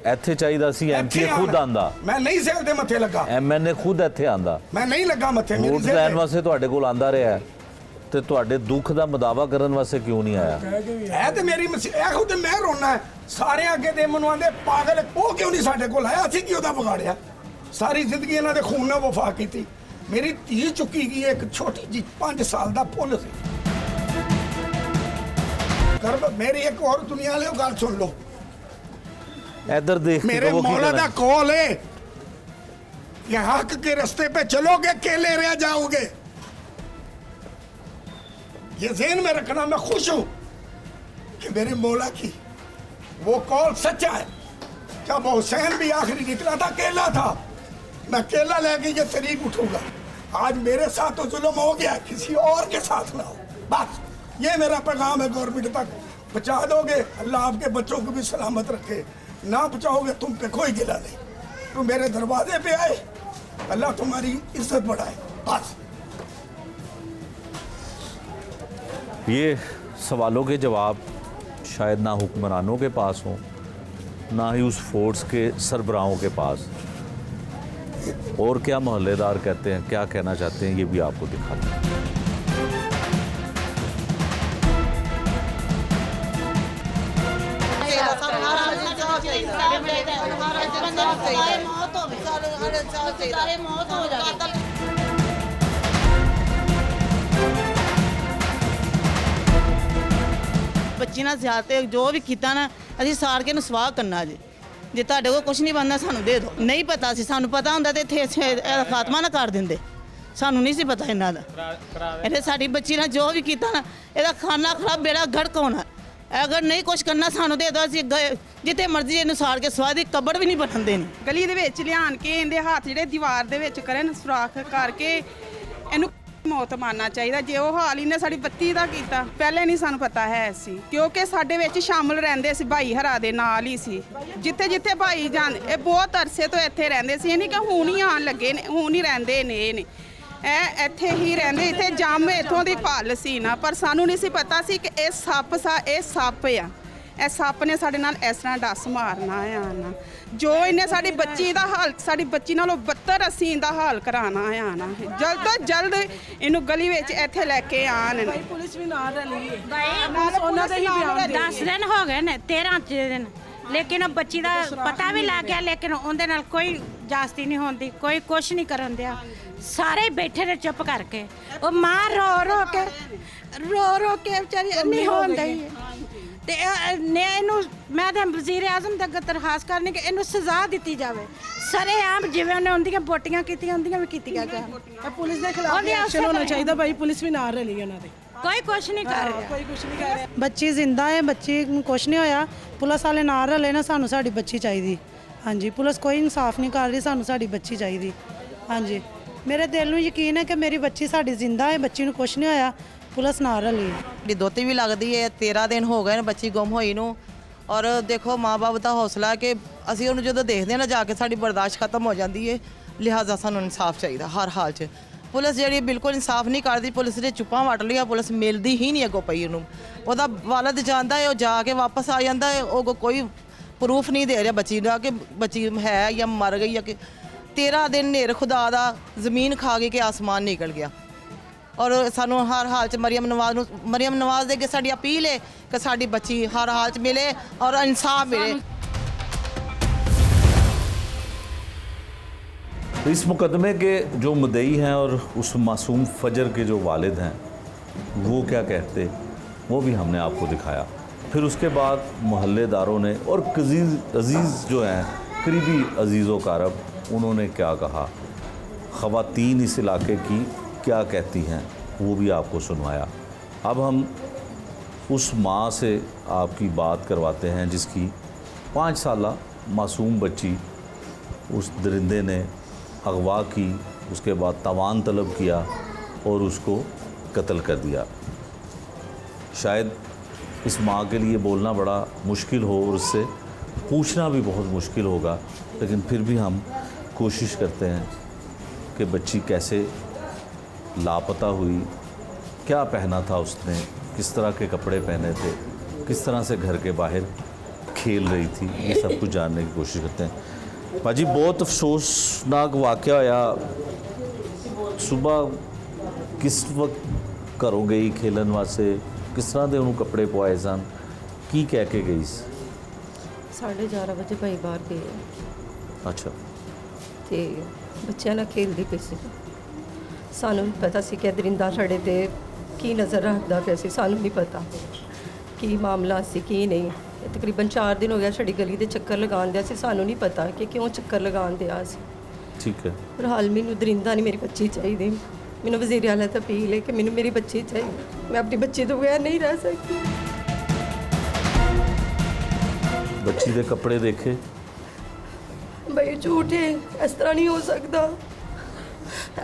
ਇੱਥੇ ਚਾਹੀਦਾ ਸੀ ਐਮਪੀ ਖੁਦ ਆਂਦਾ। मैं नहीं सेल दे मथे लगा, ਐਮਐਨਏ ਖੁਦ ਇੱਥੇ ਆਂਦਾ, मैं नहीं लगा मथे, मेरी ਵੋਟ सेल ਲੈਣ ते। ਵਾਸਤੇ ਤੁਹਾਡੇ ਕੋਲ ਆਂਦਾ ਰਿਹਾ ਹੈ, ਤੇ ਤੁਹਾਡੇ ਦੁੱਖ ਦਾ ਮਦਾਵਾ ਕਰਨ ਵਾਸਤੇ ਕਿਉਂ ਨਹੀਂ ਆਇਆ? है तो मेरी ਇਹੋ ਤੇ ਮੈਂ ਰੋਣਾ ਹੈ। ਸਾਰੇ ਅੱਗੇ ਦੇ ਮੈਨੂੰ ਆਂਦੇ ਪਾਗਲ, ਉਹ ਕਿਉਂ ਨਹੀਂ ਸਾਡੇ ਕੋਲ ਆਇਆ? ਅਸੀਂ ਕੀ ਉਹਦਾ ਵਿਗਾੜਿਆ? ਸਾਰੀ ਜ਼ਿੰਦਗੀ ਇਹਨਾਂ ਦੇ ਖੂਨ ਨਾਲ ਵਫਾ ਕੀਤੀ। ਮੇਰੀ ਧੀ ਚੁੱਕੀ ਗਈ ਇੱਕ ਛੋਟੀ ਜੀ 5 ਸਾਲ ਦਾ ਫੁੱਲ ਸੀ। ਕਰਬ ਮੇਰੀ ਇੱਕ ਹੋਰ ਦੁਨੀਆ ਵਾਲਿਓ ਗੱਲ ਸੁਣ ਲਓ। ਇੱਧਰ ਦੇਖ ਕੇ मेरे ਕਹੋ ਕੀ मौला दा ਕਰਨਾ। कॉल है, ये हक के रास्ते पे चलोगे अकेले रह जाओगे। ये ज़हन में रखना, मैं खुश हूं कि मेरे मौला की वो कॉल सच्चा है। जब हुसैन भी आखिरी निकला था अकेला था, मैं अकेला लेके ये तरीक उठूंगा। आज मेरे साथ तो जुल्म हो गया, किसी और के साथ ना हो। बस ये मेरा पैगाम है गवर्नमेंट तक। बचा दोगे, अल्लाह आपके बच्चों को भी सलामत रखे। ना बचाओगे, तुम पे कोई गिला नहीं। तुम मेरे दरवाजे पे आए, अल्लाह तुम्हारी इज्जत बढ़ाए। बस ये सवालों के जवाब शायद ना हुक्मरानों के पास हों, ना ही उस फोर्स के सरबराहों के पास। और क्या मोहल्लेदार कहते हैं, क्या कहना चाहते हैं, ये भी आपको दिखाते हैं। ਬੱਚੀ ਨਾਲ ਜ਼ਿਆਦਾ ਜੋ ਵੀ ਕੀਤਾ ਨਾ, ਅਸੀਂ ਸਾਰ ਕੇ ਨੂੰ ਸਵਾਹ ਕਰਨਾ ਜੀ। ਜੇ ਤੁਹਾਡੇ ਕੋਲ ਕੁਝ ਨਹੀਂ ਬਣਦਾ ਸਾਨੂੰ ਦੇ ਦਿਓ। ਨਹੀਂ ਪਤਾ ਸੀ, ਸਾਨੂੰ ਪਤਾ ਹੁੰਦਾ ਤੇ ਇੱਥੇ ਇਹਦਾ ਖਾਤਮਾ ਨਾ ਕਰ ਦਿੰਦੇ। ਸਾਨੂੰ ਨਹੀਂ ਸੀ ਪਤਾ ਇਹਨਾਂ ਦਾ। ਇਹਨੇ ਸਾਡੀ ਬੱਚੀ ਨਾਲ ਜੋ ਵੀ ਕੀਤਾ ਨਾ, ਇਹਦਾ ਖਾਨਾ ਖਰਾਬ ਬੇੜਾ ਗੜਕ ਹੋਣਾ। ਅਗਰ ਨਹੀਂ ਕੁਝ ਕਰਨਾ ਸਾਨੂੰ ਦੇ ਦਿਓ, ਅਸੀਂ ਜਿੱਥੇ ਮਰਜ਼ੀ ਇਹਨੂੰ ਸਾੜ ਕੇ ਸਵਾਹ ਦੀ ਕਬਰ ਵੀ ਨਹੀਂ ਬਣਨ ਦੇਣੀ। ਗਲੀ ਦੇ ਵਿੱਚ ਲਿਆਣ ਕੇ ਇਹਦੇ ਹੱਥ ਜਿਹੜੇ ਦੀਵਾਰ ਦੇ ਵਿੱਚ ਕਰਨ, ਸੁਰਾਖ ਕਰਕੇ ਇਹਨੂੰ ਮੌਤ ਮਾਰਨਾ ਚਾਹੀਦਾ। ਜੇ ਉਹ ਹਾਲ ਇਹਨੇ ਸਾਡੀ ਬੱਤੀ ਦਾ ਕੀਤਾ, ਪਹਿਲੇ ਨਹੀਂ ਸਾਨੂੰ ਪਤਾ ਹੈ ਸੀ, ਕਿਉਂਕਿ ਸਾਡੇ ਵਿੱਚ ਸ਼ਾਮਲ ਰਹਿੰਦੇ ਸੀ, ਭਾਈ ਹਰਾ ਦੇ ਨਾਲ ਹੀ ਸੀ। ਜਿੱਥੇ ਜਿੱਥੇ ਭਾਈ ਜਾਂਦੇ, ਇਹ ਬਹੁਤ ਅਰਸੇ ਤੋਂ ਇੱਥੇ ਰਹਿੰਦੇ ਸੀ। ਇਹ ਨਹੀਂ ਕਿ ਹੁਣ ਹੀ ਆਉਣ ਲੱਗੇ ਨੇ, ਹੁਣ ਹੀ ਰਹਿੰਦੇ ਨੇ। ਇਹ ਇੱਥੇ ਹੀ ਰਹਿੰਦੇ, ਇੱਥੇ ਜੰਮ ਇੱਥੋਂ ਦੀ ਭਾਲ ਸੀ ਨਾ। ਪਰ ਸਾਨੂੰ ਨਹੀਂ ਸੀ ਪਤਾ ਸੀ ਕਿ ਇਹ ਸੱਪ ਇਹ ਸੱਪ ਆ। ਇਹ ਸੱਪ ਨੇ ਸਾਡੇ ਨਾਲ ਇਸ ਤਰ੍ਹਾਂ ਡੱਸ ਮਾਰਨਾ ਆ ਨਾ। ਜੋ ਇਹਨੇ ਸਾਡੀ ਬੱਚੀ ਦਾ ਹਾਲ, ਸਾਡੀ ਬੱਚੀ ਨਾਲੋਂ 72 ਅਸੀਂ ਦਾ ਹਾਲ ਕਰਾਉਣਾ ਆ ਨਾ। ਜਲਦ ਤੋਂ ਜਲਦ ਇਹਨੂੰ ਗਲੀ ਵਿੱਚ ਇੱਥੇ ਲੈ ਕੇ ਆਣ। ਪੁਲਿਸ ਵੀ ਨਾਲ ਰਲੀ ਹੈ। ਉਹਨਾਂ ਦੇ ਹੀ ਬਿਆਨ 10 ਦਿਨ ਹੋ ਗਏ ਨੇ, 13 ਦਿਨ, ਲੇਕਿਨ ਉਹ ਬੱਚੀ ਦਾ ਪਤਾ ਵੀ ਲੱਗ ਗਿਆ, ਲੇਕਿਨ ਉਹਦੇ ਨਾਲ ਕੋਈ ਜਾਸਤੀ ਨਹੀਂ ਹੁੰਦੀ, ਕੋਈ ਕੁਛ ਨਹੀਂ ਕਰਨ ਦਿਆ। ਸਾਰੇ ਬੈਠੇ ਨੇ ਚੁੱਪ ਕਰਕੇ। ਉਹ ਮਾਂ ਰੋ ਰੋ ਕੇ ਵਿਚਾਰੀ ਨਹੀਂ ਹੋਣ ਦਈ ਤੇ ਨੇ ਇਹਨੂੰ ਮੈਂ ਤਾਂ ਵਜ਼ੀਰ ਆਜ਼ਮ ਦੇ ਅੱਗੇ ਦਰਖਾਸਤ ਕਰਨੀ ਕਿ ਇਹਨੂੰ ਸਜ਼ਾ ਦਿੱਤੀ ਜਾਵੇ। ਸਰੇਆਮ ਜਿਵੇਂ ਉਹਨੇ ਉਹਦੀਆਂ ਬੋਟੀਆਂ ਕੀਤੀਆਂ, ਉਹਦੀਆਂ ਵੀ ਕੀਤੀਆਂ ਜਾਣ। ਪੁਲਿਸ ਦੇ ਖਿਲਾਫ ਐਕਸ਼ਨ ਹੋਣਾ ਚਾਹੀਦਾ ਭਾਈ। ਪੁਲਿਸ ਵੀ ਨਾਲ ਰਲੀ ਉਹਨਾਂ ਦੇ। ਕੋਈ ਕੁਛ ਨਹੀਂ ਕਰ ਰਿਹਾ, ਕੋਈ ਕੁਛ ਨਹੀਂ ਕਰ ਰਿਹਾ। ਬੱਚੀ ਜ਼ਿੰਦਾ ਹੈ, ਬੱਚੀ ਨੂੰ ਕੁਛ ਨਹੀਂ ਹੋਇਆ। ਪੁਲਿਸ ਵਾਲੇ ਨਾਲ ਰਲੇ ਨਾ, ਸਾਨੂੰ ਸਾਡੀ ਬੱਚੀ ਚਾਹੀਦੀ। ਹਾਂਜੀ, ਪੁਲਿਸ ਕੋਈ ਇਨਸਾਫ ਨਹੀਂ ਕਰ ਰਹੀ, ਸਾਨੂੰ ਸਾਡੀ ਬੱਚੀ ਚਾਹੀਦੀ। ਹਾਂਜੀ, ਮੇਰੇ ਦਿਲ ਨੂੰ ਯਕੀਨ ਹੈ ਕਿ ਮੇਰੀ ਬੱਚੀ ਸਾਡੀ ਜ਼ਿੰਦਾ ਹੈ, ਬੱਚੀ ਨੂੰ ਕੁਛ ਨਹੀਂ ਹੋਇਆ। ਪੁਲਿਸ ਨਾਲ ਰਲੀ। ਮੇਰੀ ਦੋਤੀ ਵੀ ਲੱਗਦੀ ਹੈ। 13 ਦਿਨ ਹੋ ਗਏ ਨੇ ਬੱਚੀ ਗੁੰਮ ਹੋਈ ਨੂੰ। ਔਰ ਦੇਖੋ ਮਾਂ-ਬਾਪ ਦਾ ਹੌਸਲਾ ਕਿ ਅਸੀਂ ਉਹਨੂੰ ਜਦੋਂ ਦੇਖਦੇ ਹਾਂ ਨਾ ਜਾ ਕੇ, ਸਾਡੀ ਬਰਦਾਸ਼ਤ ਖਤਮ ਹੋ ਜਾਂਦੀ ਹੈ। ਲਿਹਾਜ਼ਾ ਸਾਨੂੰ ਇਨਸਾਫ ਚਾਹੀਦਾ ਹਰ ਹਾਲ 'ਚ। ਪੁਲਿਸ ਜਿਹੜੀ ਬਿਲਕੁਲ ਇਨਸਾਫ ਨਹੀਂ ਕਰਦੀ। ਪੁਲਿਸ ਨੇ ਚੁੱਪਾਂ ਵੱਟ ਲਈਆਂ, ਪੁਲਿਸ ਮਿਲਦੀ ਹੀ ਨਹੀਂ ਅੱਗੋਂ ਪਈ ਉਹਨੂੰ। ਉਹਦਾ ਵਾਲਦ ਜਾਂਦਾ ਹੈ, ਉਹ ਜਾ ਕੇ ਵਾਪਸ ਆ ਜਾਂਦਾ ਹੈ। ਉਹ ਕੋਈ ਪ੍ਰੂਫ ਨਹੀਂ ਦੇ ਰਿਹਾ ਬੱਚੀ ਦਾ ਕਿ ਬੱਚੀ ਹੈ ਜਾਂ ਮਰ ਗਈ ਜਾਂ ਕਿ 13 ਦਿਨ ਨੇਰ ਖੁਦਾ ਦਾ ਜ਼ਮੀਨ ਖਾ ਗਈ ਕਿ ਆਸਮਾਨ ਨਿਕਲ ਗਿਆ। ਔਰ ਸਾਨੂੰ ਹਰ ਹਾਲ 'ਚ ਮਰੀਮ ਨਵਾਜ਼ ਦੇ ਅੱਗੇ ਸਾਡੀ ਅਪੀਲ ਹੈ ਕਿ ਸਾਡੀ ਬੱਚੀ ਹਰ ਹਾਲ 'ਚ ਮਿਲੇ ਔਰ ਇਨਸਾਫ ਮਿਲੇ। इस मुकदमे के जो मुद्दई हैं और उस मासूम फजर के जो वालिद हैं, वो क्या कहते, वो भी हमने आपको दिखाया। फिर उसके बाद मोहल्लेदारों ने और अजीज़ जो हैं करीबी अजीज़ व कारब, उन्होंने क्या कहा, ख़वातीन इस इलाके की क्या कहती हैं, वो भी आपको सुनवाया। अब हम उस माँ से आपकी बात करवाते हैं जिसकी 5 साला मासूम बच्ची उस दरिंदे ने अगवा की, उसके बाद तवान तलब किया और उसको कत्ल कर दिया। शायद इस माँ के लिए बोलना बड़ा मुश्किल हो और उससे पूछना भी बहुत मुश्किल होगा, लेकिन फिर भी हम कोशिश करते हैं कि बच्ची कैसे लापता हुई, क्या पहना था उसने, किस तरह के कपड़े पहने थे, किस तरह से घर के बाहर खेल रही थी, ये सब कुछ जानने की कोशिश करते हैं। भाजी बहुत अफसोसनाक वाक़या होया। सुबह किस वक्त घरों गई खेलन वास्ते, किस तरह के उन्होंने कपड़े पवाए सन, की कह के गई? 11:30 ਵਜੇ ਭਾਈ ਬਾਹਰ ਗਏ अच्छा। ਤੇ ਬੱਚਿਆਂ ਨਾਲ ਖੇਲਦੀ ਪਈ ਸੀ। ਸਾਨੂੰ ਨਹੀਂ ਪਤਾ ਸੀ ਕਿ ਦਰਿੰਦਾ ਸਾਡੇ ਤੇ ਕੀ ਨਜ਼ਰ ਰੱਖਦਾ ਪਿਆ ਸੀ, ਸਾਨੂੰ ਨਹੀਂ ਪਤਾ ਕੀ ਮਾਮਲਾ ਸੀ ਕੀ ਨਹੀਂ। ਇਹ ਤਕਰੀਬਨ 4 ਦਿਨ ਹੋ ਗਿਆ ਸਾਡੀ ਗਲੀ ਦੇ ਚੱਕਰ ਲਗਾਉਣ ਦਿਆ ਸੀ, ਸਾਨੂੰ ਨਹੀਂ ਪਤਾ ਕਿ ਕਿਉਂ ਚੱਕਰ ਲਗਾਉਣ ਦਿਆ ਸੀ। ठीक है। ਪਰ ਹਾਲ ਮੈਨੂੰ ਦਰਿੰਦਾ ਨਹੀਂ, ਮੇਰੀ ਬੱਚੀ ਚਾਹੀਦੀ। ਮੈਨੂੰ ਵਜ਼ੀਰ ਆਲਾ ਤੋਂ ਅਪੀਲ ਹੈ ਕਿ ਮੈਨੂੰ ਮੇਰੀ ਬੱਚੀ ਚਾਹੀਦੀ। ਮੈਂ ਆਪਣੀ ਬੱਚੀ ਤੋਂ ਬਗੈਰ ਨਹੀਂ ਰਹਿ ਸਕਦੀ। बच्ची के कपड़े देखे? भाई झूठे, इस तरह नहीं हो सकता,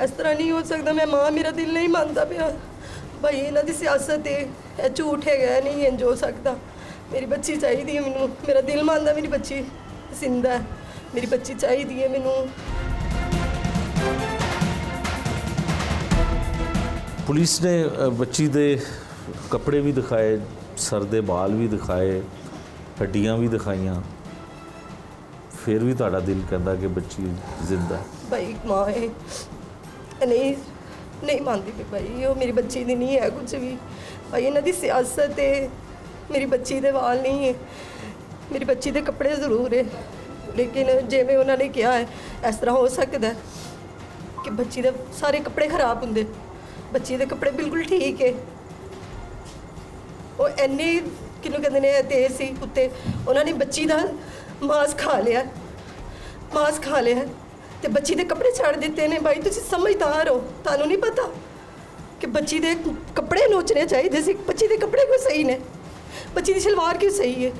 इस तरह नहीं हो सकता। मैं माँ, मेरा दिल नहीं मानता पिया। भाई इन्हों की सियासत है, झूठ है, नहीं इंज हो सकता। मेरी बच्ची चाहिए है मैनू, मेरा दिल मानता मेरी बच्ची जिंदा है, मेरी बच्ची चाहिए है मैनू। पुलिस ने बच्ची दे कपड़े भी दिखाए, सर दे बाल भी दिखाए, हड्डियां भी दिखाइयां, फिर भी तुहाडा दिल कहता कि बच्ची जिंदा है। भाई माँ है, नहीं मानती पी भाई, वो मेरी बच्ची दी नहीं है कुछ भी। भाई इन्हों की सियासत है, मेरी बच्ची दे वाल नहीं है, मेरी बच्ची दे कपड़े ज़रूर है, लेकिन जिवें उन्होंने कहा है इस तरह हो सकता है कि बच्ची दे सारे कपड़े खराब होंगे। बच्ची दे कपड़े बिल्कुल ठीक है। वो इन्ने किनू कहते ने तेज सी उत्ते, उन्होंने बच्ची का मांस खा लिया, मांस खा लिया ते बच्ची दे कपड़े छड़ दिते ने। भाई तुसीं समझदार हो, तुहानूं नहीं पता कि बच्ची दे कपड़े नोचने चाहिए सी। बच्ची दे कपड़े क्यों सही ने, बच्ची दी सलवार क्यों सही है,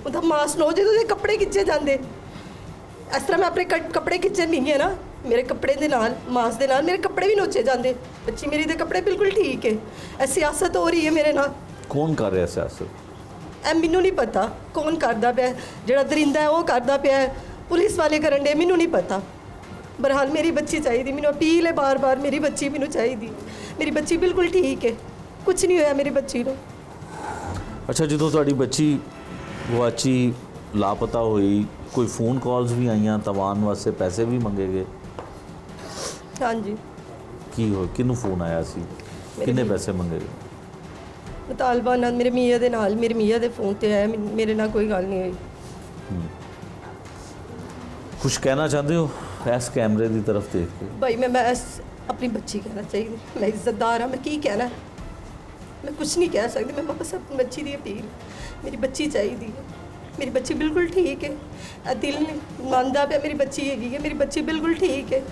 उहदा मांस नोचे तो उहदे कपड़े खिच्चे जांदे। इस तरह मैं अपने कपड़े खिच्चन नहीं है ना, मेरे कपड़े दे नाल मांस दे नाल मेरे कपड़े भी नोचे जांदे। बच्ची मेरी दे कपड़े बिल्कुल ठीक है। ऐ सियासत हो रही है मेरे नाल। कौन कर रहा सियासत? ਐ ਮੈਨੂੰ ਨਹੀਂ ਪਤਾ ਕੌਣ ਕਰਦਾ ਪਿਆ, ਜਿਹੜਾ ਦਰਿੰਦਾ ਹੈ ਉਹ ਕਰਦਾ ਪਿਆ, ਪੁਲਿਸ ਵਾਲੇ ਕਰਨ ਦੇ, ਮੈਨੂੰ ਨਹੀਂ ਪਤਾ। ਬਹਰਹਾਲ ਮੇਰੀ ਬੱਚੀ ਚਾਹੀਦੀ, ਮੈਨੂੰ ਅਪੀਲ ਹੈ ਬਾਰ-ਬਾਰ, ਮੇਰੀ ਬੱਚੀ ਮੈਨੂੰ ਚਾਹੀਦੀ। ਮੇਰੀ ਬੱਚੀ ਬਿਲਕੁਲ ਠੀਕ ਹੈ, ਕੁਝ ਨਹੀਂ ਹੋਇਆ ਮੇਰੀ ਬੱਚੀ ਨੂੰ। अच्छा, जो ਤੁਹਾਡੀ ਬੱਚੀ ਗੁਆਚੀ ਲਾਪਤਾ ਹੋਈ, ਕੋਈ ਫੋਨ ਕਾਲਸ ਵੀ ਆਈਆਂ, ਤਵਾਨ ਵਾਸਤੇ ਪੈਸੇ ਵੀ ਮੰਗੇ ਗਏ? ਹਾਂਜੀ। ਕੀ ਹੋ, ਕਿਹਨੂੰ ਫੋਨ ਆਇਆ ਸੀ, ਕਿੰਨੇ ਪੈਸੇ ਮੰਗੇ ਗਏ? ਮੁਤਾਲਬਾ ਨਾਲ ਮੇਰੇ ਮੀਆਂ ਦੇ ਨਾਲ, ਮੇਰੇ ਮੀਆਂ ਦੇ ਫੋਨ ਤੇ ਆਇਆ, ਮੇਰੇ ਨਾਲ ਕੋਈ ਗੱਲ ਨਹੀਂ ਹੋਈ। कुछ कहना चाहते हो इस कैमरे की तरफ देख के? भाई मैं अपनी बच्ची कहना चाहिए, मैं इज्जतदार हाँ, मैं की कहना, मैं कुछ नहीं कह सकती। मैं बस अपनी बच्ची की अपील, मेरी बच्ची चाहिए, मेरी बच्ची बिल्कुल ठीक है। दिल नहीं मानता पे मेरी बच्ची हैगी है, मेरी बच्ची बिल्कुल ठीक है।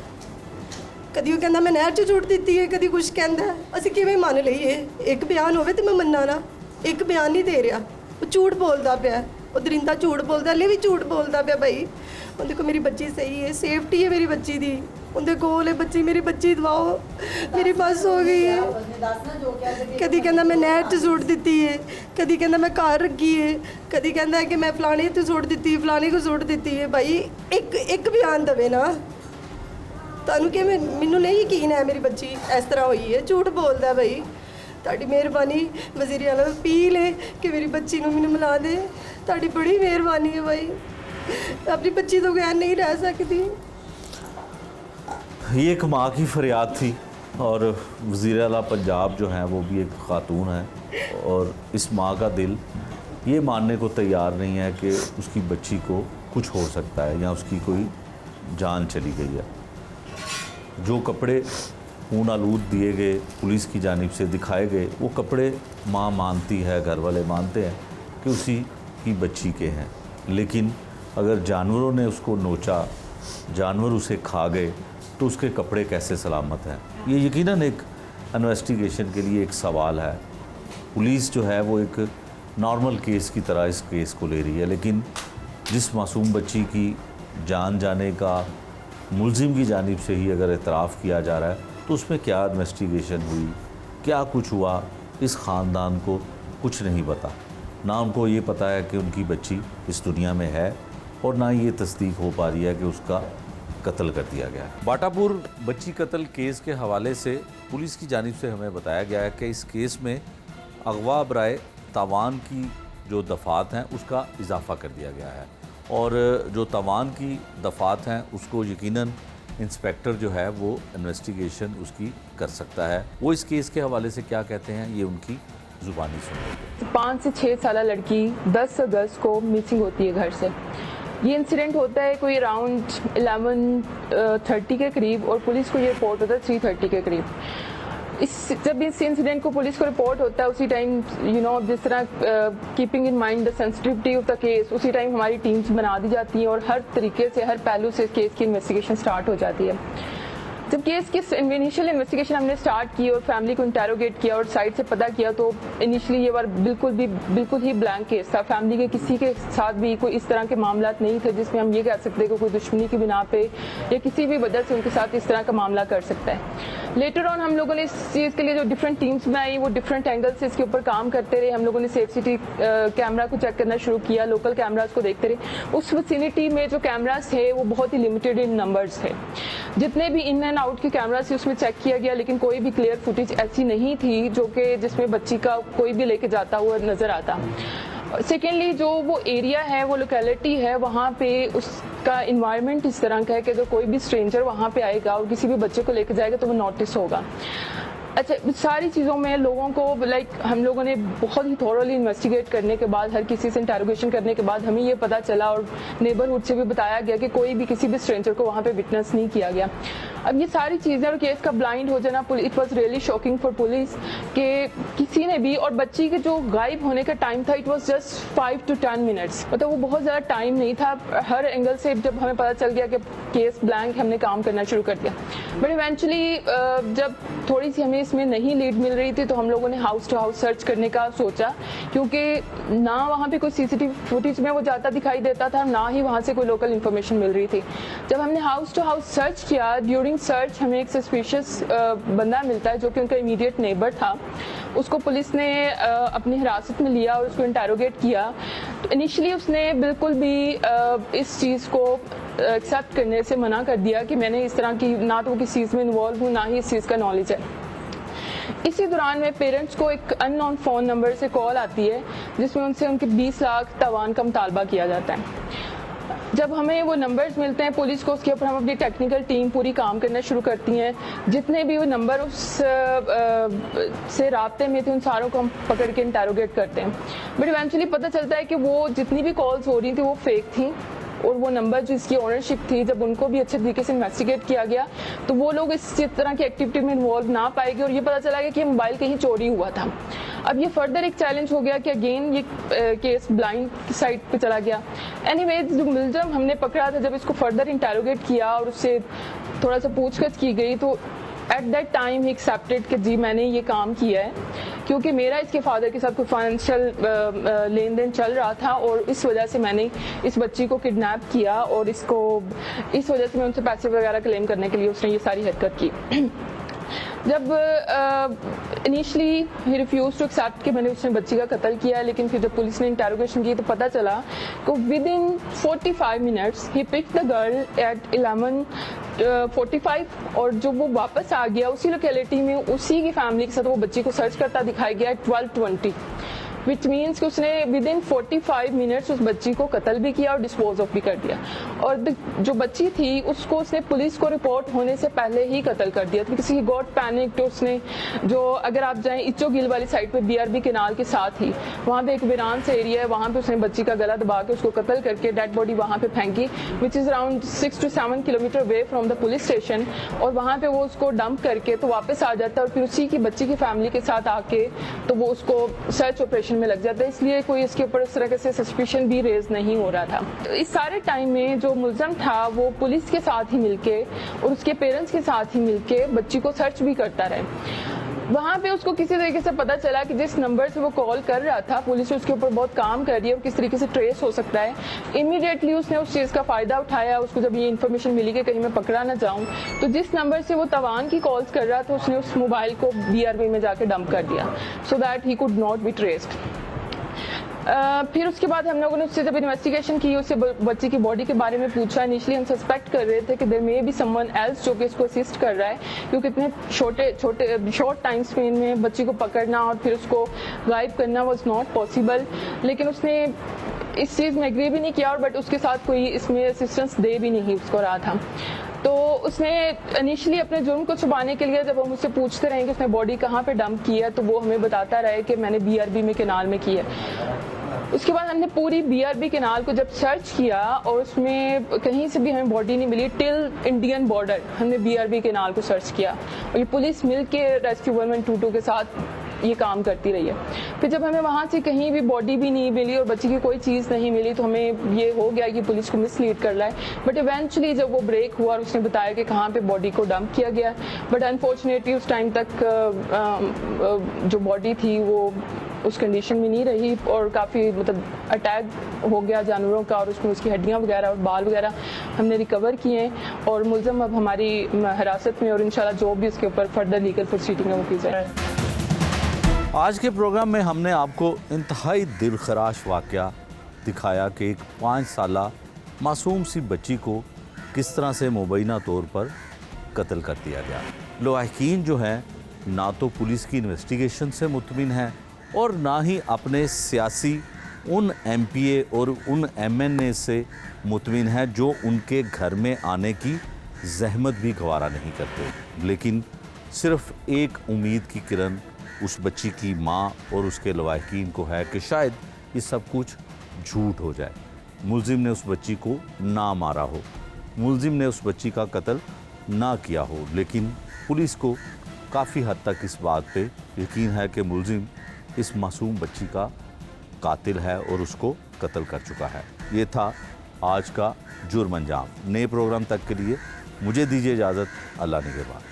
कभी वो कहना मैं नहर च छुट दी है, कभी कुछ कहता है, असीं किवें मान लईए? एक बयान होवे तो मैं मन्ना ना, एक बयान नहीं दे रहा, वो झूठ बोलता पिया, वो दरिंदा झूठ बोलता, हले भी झूठ बोलता पिया। भाई उनके को मेरी बच्ची सही है, सेफ्टी है मेरी बच्ची दी, उनके कोल है बच्ची, मेरी बच्ची दवाओ, मेरी बस हो गई है। कभी कहना मैं नहर च सुट दी है, कभी कहना मैं घर रखी है, कभी कहना कि मैं फलाने तो सुट दी, फलाने को सुट दी है। भाई एक बयान दवे ना, तुहानूं कि मैनूं नहीं यकीन है मेरी बच्ची इस तरह हुई है, झूठ बोलता है। भाई तुहाडी मेहरबानी, वज़ीर आला अपील है कि मेरी बच्ची नूं मैनूं मिला दे, तुहाडी बड़ी मेहरबानी है। भाई अपनी बच्ची तो गैर नहीं रह सकती। ये एक माँ की फरियाद थी और वज़ीर आला पंजाब जो हैं वो भी एक ख़ातून है और इस माँ का दिल ये मानने को तैयार नहीं है कि उसकी बच्ची को कुछ हो सकता है या उसकी कोई जान चली गई है। जो कपड़े खून आलूद दिए गए, पुलिस की जानिब से दिखाए गए, वो कपड़े माँ मानती है, घर वाले मानते हैं कि उसी की बच्ची के हैं, लेकिन अगर जानवरों ने उसको नोचा, जानवर उसे खा गए, तो उसके कपड़े कैसे सलामत हैं? ये यकीनन एक इन्वेस्टिगेशन के लिए एक सवाल है। पुलिस जो है वो एक नॉर्मल केस की तरह इस केस को ले रही है, लेकिन जिस मासूम बच्ची की जान जाने का मुलजिम की जानिब से ही अगर एतराफ़ किया जा रहा है, तो उसमें क्या इन्वेस्टिगेशन हुई, क्या कुछ हुआ, इस ख़ानदान को कुछ नहीं पता। ना उनको ये पता है कि उनकी बच्ची इस दुनिया में है, और ना ये तस्दीक हो पा रही है कि उसका कत्ल कर दिया गया है। बाटापुर बच्ची कत्ल केस के हवाले से पुलिस की जानिब से हमें बताया गया है कि इस केस में अगवा बराए तावान की जो दफ़ात हैं उसका इजाफ़ा कर दिया गया है, और जो तावान की दफ़ात हैं उसको यकीनन इंस्पेक्टर जो है वो इन्वेस्टिगेशन उसकी कर सकता है। वो इस केस के हवाले से क्या कहते हैं, ये उनकी ज़ुबानी सुन। 5 से 6 साल लड़की 10 अगस्त को मिसिंग होती है घर से। ये इंसिडेंट होता है कोई अराउंड 11:30 के करीब, और पुलिस को ये रिपोर्ट होता है 3:30 के करीब। जब इस इंसिडेंट को पुलिस को रिपोर्ट होता है उसी टाइम जिस तरह keeping in mind the sensitivity of the case, उसी टाइम हमारी टीम्स बना दी जाती हैं और हर तरीके से, हर पहलू से केस की इन्वेस्टिगेशन स्टार्ट हो जाती है। जब केस की इनिशियल इन्वेस्टिगेशन हमने स्टार्ट की और फैमिली को इंटेरोगेट किया और साइड से पता किया, तो इनिशियली ये बार बिल्कुल ही ब्लैंक केस था। फैमिली के किसी के साथ भी कोई इस तरह के मामला नहीं थे जिसमें हम ये कह सकते कि कोई दुश्मनी की बिना पे या किसी भी वजह से उनके साथ इस तरह का मामला कर सकता है। लेटर ऑन हम लोगों ने इस चीज़ के लिए जो डिफरेंट टीम्स बनाई, वो डिफरेंट एंगल से इसके ऊपर काम करते रहे। हम लोगों ने सेफ सिटी कैमरा को चेक करना शुरू किया, लोकल कैमराज को देखते रहे। उस विसिनिटी में जो कैमराज थे वो बहुत ही लिमिटेड इन नंबर्स थे। जितने भी इन एंड आउट के कैमरा से उसमें चेक किया गया, लेकिन कोई भी क्लियर फुटेज ऐसी नहीं थी जो कि जिसमें बच्ची का कोई भी लेके जाता हुआ नजर आता। सेकेंडली, जो वो एरिया है, वो लोकेलिटी है, वहाँ पे उसका इन्वायरमेंट इस तरह का है कि अगर कोई भी स्ट्रेंजर वहाँ पे आएगा और किसी भी बच्चे को लेके जाएगा तो वो नोटिस होगा। अच्छा, सारी चीज़ों में लोगों को हम लोगों ने बहुत ही थॉरोली इन्वेस्टिगेट करने के बाद, हर किसी से इंटेरोगेशन करने के बाद हमें ये पता चला और नेबरहुड से भी बताया गया कि कोई भी किसी भी स्ट्रेंजर को वहाँ पे विटनेस नहीं किया गया। अब ये सारी चीज़ें और केस का ब्लाइंड हो जाना, it was really shocking for police कि किसी ने भी, और बच्ची के जो गायब होने का टाइम था, it was just 5 to 10 minutes, मतलब वो बहुत ज़्यादा टाइम नहीं था। हर एंगल से जब हमें पता चल गया कि केस ब्लैंक, हमने काम करना शुरू कर दिया। बट इवेंचुअली जब थोड़ी सी हमें इसमें नहीं लीड मिल रही थी तो हम लोगों ने हाउस टू हाउस सर्च करने का सोचा, क्योंकि ना वहाँ पे कोई सीसीटीवी फुटेज में वो जाता दिखाई देता था, ना ही वहाँ से कोई लोकल इन्फॉर्मेशन मिल रही थी। जब हमने हाउस टू हाउस सर्च किया, ड्यूरिंग सर्च हमें एक सस्पिशियस बंदा मिलता है जो कि उनका इमीडिएट नेबर था। उसको पुलिस ने अपनी हिरासत में लिया और उसको इंटेरोगेट किया। तो इनिशियली उसने बिल्कुल भी इस चीज़ को एक्सेप्ट करने से मना कर दिया कि मैंने इस तरह की, ना तो किसी चीज़ में इन्वॉल्व हूँ, ना ही इस चीज़ का नॉलेज है। इसी दौरान में पेरेंट्स को एक अननोन फ़ोन नंबर से कॉल आती है जिसमें उनसे उनके 20 लाख तावान का मुतालबा किया जाता है। जब हमें वो नंबर्स मिलते हैं पुलिस को, उसके ऊपर हम अपनी टेक्निकल टीम पूरी काम करना शुरू करती हैं। जितने भी वो नंबर उस से राब्ते में थे उन सारों को हम पकड़ के इंटेरोगेट करते हैं। बट इवेंचुअली पता चलता है कि वो जितनी भी कॉल्स हो रही थी वो फेक थी, और वो नंबर जिसकी ओनरशिप थी, जब उनको भी अच्छे तरीके से इन्वेस्टिगेट किया गया तो वो लोग इस तरह की एक्टिविटी में इन्वॉल्व ना पाएंगे, और ये पता चला गया कि मोबाइल कहीं चोरी हुआ था। अब ये फर्दर एक चैलेंज हो गया कि अगेन ये केस ब्लाइंड साइड पे चला गया। एनीवेज, जो मुलज़िम हमने पकड़ा था, जब इसको फर्दर इंटेरोगेट किया और उससे थोड़ा सा पूछताछ की गई तो at that time he accepted कि जी मैंने ये काम किया है, क्योंकि मेरा इसके फादर के साथ कोई फाइनेंशियल लेन देन चल रहा था और इस वजह से मैंने इस बच्ची को किडनैप किया और इसको इस वजह से मैं उनसे पैसे वगैरह क्लेम करने के लिए उसने ये सारी हरकत की। जब इनिशियली ही रिफ्यूज टू एक्सेप्ट कि मैंने उसने बच्ची का कत्ल किया है, लेकिन फिर जब पुलिस ने इंटेरोगेशन की तो पता चला कि विद इन 45 मिनट्स ही पिक द गर्ल एट 11:45 और जब वो वापस आ गया उसी लोकेलिटी में उसी की फैमिली के साथ वो बच्ची को सर्च करता दिखाई गया 12:20, विच मीन्स कि उसने विद इन 45 मिनट्स उस बच्ची को कत्ल भी किया और डिस्पोज ऑफ भी कर दिया। और जो बच्ची थी उसको उसने पुलिस को रिपोर्ट होने से पहले ही कत्ल कर दिया। तो किसी की गॉट पैनिक, तो उसने जो अगर आप जाएं इच्चो गिल वाली साइड पे BRB केनाल के साथ ही वहाँ पे एक वीरान से एरिया है, वहाँ पे उसने बच्ची का गला दबा के उसको कत्ल करके डेड बॉडी वहाँ पे फेंकी, which is around 6 to 7 kilometre away from the police station. और वहाँ पे वो उसको डंप करके तो वापस आ जाता है और फिर उसी की बच्ची की फैमिली के साथ आके तो वो उसको सर्च ऑपरेशन इन्वेस्टिगेशन में लग जाता है, इसलिए कोई इसके ऊपर उस तरह से सस्पिशन भी रेज नहीं हो रहा था। तो इस सारे टाइम में जो मुलजम था वो पुलिस के साथ ही मिलके और उसके पेरेंट्स के साथ ही मिलके बच्ची को सर्च भी करता रहे। वहाँ पे उसको किसी तरीके से पता चला कि जिस नंबर से वो कॉल कर रहा था पुलिस उसके ऊपर बहुत काम कर रही है और किस तरीके से ट्रेस हो सकता है। इमीडिएटली उसने उस चीज़ का फ़ायदा उठाया। उसको जब ये इन्फॉर्मेशन मिली कि कहीं मैं पकड़ा ना जाऊँ, तो जिस नंबर से वो तवान की कॉल्स कर रहा था उसने उस मोबाइल को BRB में जाके डंप कर दिया, so that he could not be traced. फिर उसके बाद हम लोगों ने उससे जब इन्वेस्टिगेशन की, उससे बच्चे की बॉडी के बारे में पूछा। इनिशियली हम सस्पेक्ट कर रहे थे कि there may be someone else जो कि इसको असिस्ट कर रहा है, क्योंकि इतने शॉर्ट टाइम स्पेन में बच्ची को पकड़ना और फिर उसको गायब करना वाज नॉट पॉसिबल। लेकिन उसने इस चीज़ में एग्री भी नहीं किया और बट उसके साथ कोई इसमें असिस्टेंस दे भी नहीं उसको रहा था। तो उसने इनिशियली अपने जुर्म को छुपाने के लिए जब हम उससे पूछते रहे कि उसने बॉडी कहाँ पे डंप की है, तो वो हमें बताता रहे कि मैंने BRB में केनाल में की है। उसके बाद हमने पूरी BRB केनाल को जब सर्च किया और उसमें कहीं से भी हमें बॉडी नहीं मिली, टिल इंडियन बॉर्डर हमने BRB केनाल को सर्च किया और ये पुलिस मिल के रेस्क्यू 1122 के साथ ये काम करती रही है। फिर जब हमें वहाँ से कहीं भी बॉडी भी नहीं मिली और बच्ची की कोई चीज़ नहीं मिली, तो हमें ये हो गया कि पुलिस को मिसलीड कर रहा है। बट इवेंचुअली जब वो ब्रेक हुआ और उसने बताया कि कहाँ पे बॉडी को डंप किया गया, बट अनफॉर्चुनेटली उस टाइम तक जो बॉडी थी वो उस कंडीशन में नहीं रही और काफ़ी मतलब अटैक हो गया जानवरों का और उसमें उसकी हड्डियाँ वगैरह और बाल वगैरह हमने रिकवर किए हैं और मुलज़म अब हमारी हिरासत में और इंशाल्लाह जो भी उसके ऊपर फर्दर लीगल प्रोसीडिंग है वो की जाए। आज के प्रोग्राम में हमने आपको इंतहाई दिलखराश वाक़या दिखाया कि एक 5 साला मासूम सी बच्ची को किस तरह से मुबैना तौर पर कत्ल कर दिया गया। लवाहिकीन जो हैं ना तो पुलिस की इन्वेस्टिगेशन से मुतमिन हैं और ना ही अपने सियासी उन MPA और उन MNA से मुतमिन हैं जो उनके घर में आने की जहमत भी गवारा नहीं करते। लेकिन सिर्फ़ एक उम्मीद की किरण उस बच्ची की माँ और उसके लवाहिकीन को है कि शायद ये सब कुछ झूठ हो जाए, मुलजिम ने उस बच्ची को ना मारा हो, मुलजिम ने उस बच्ची का कत्ल ना किया हो। लेकिन पुलिस को काफ़ी हद तक इस बात पे यकीन है कि मुलजिम इस मासूम बच्ची का कातिल है और उसको कत्ल कर चुका है। ये था आज का जुर्म अंजाम। नए प्रोग्राम तक के लिए मुझे दीजिए इजाज़त। अल्लाह निगहबान।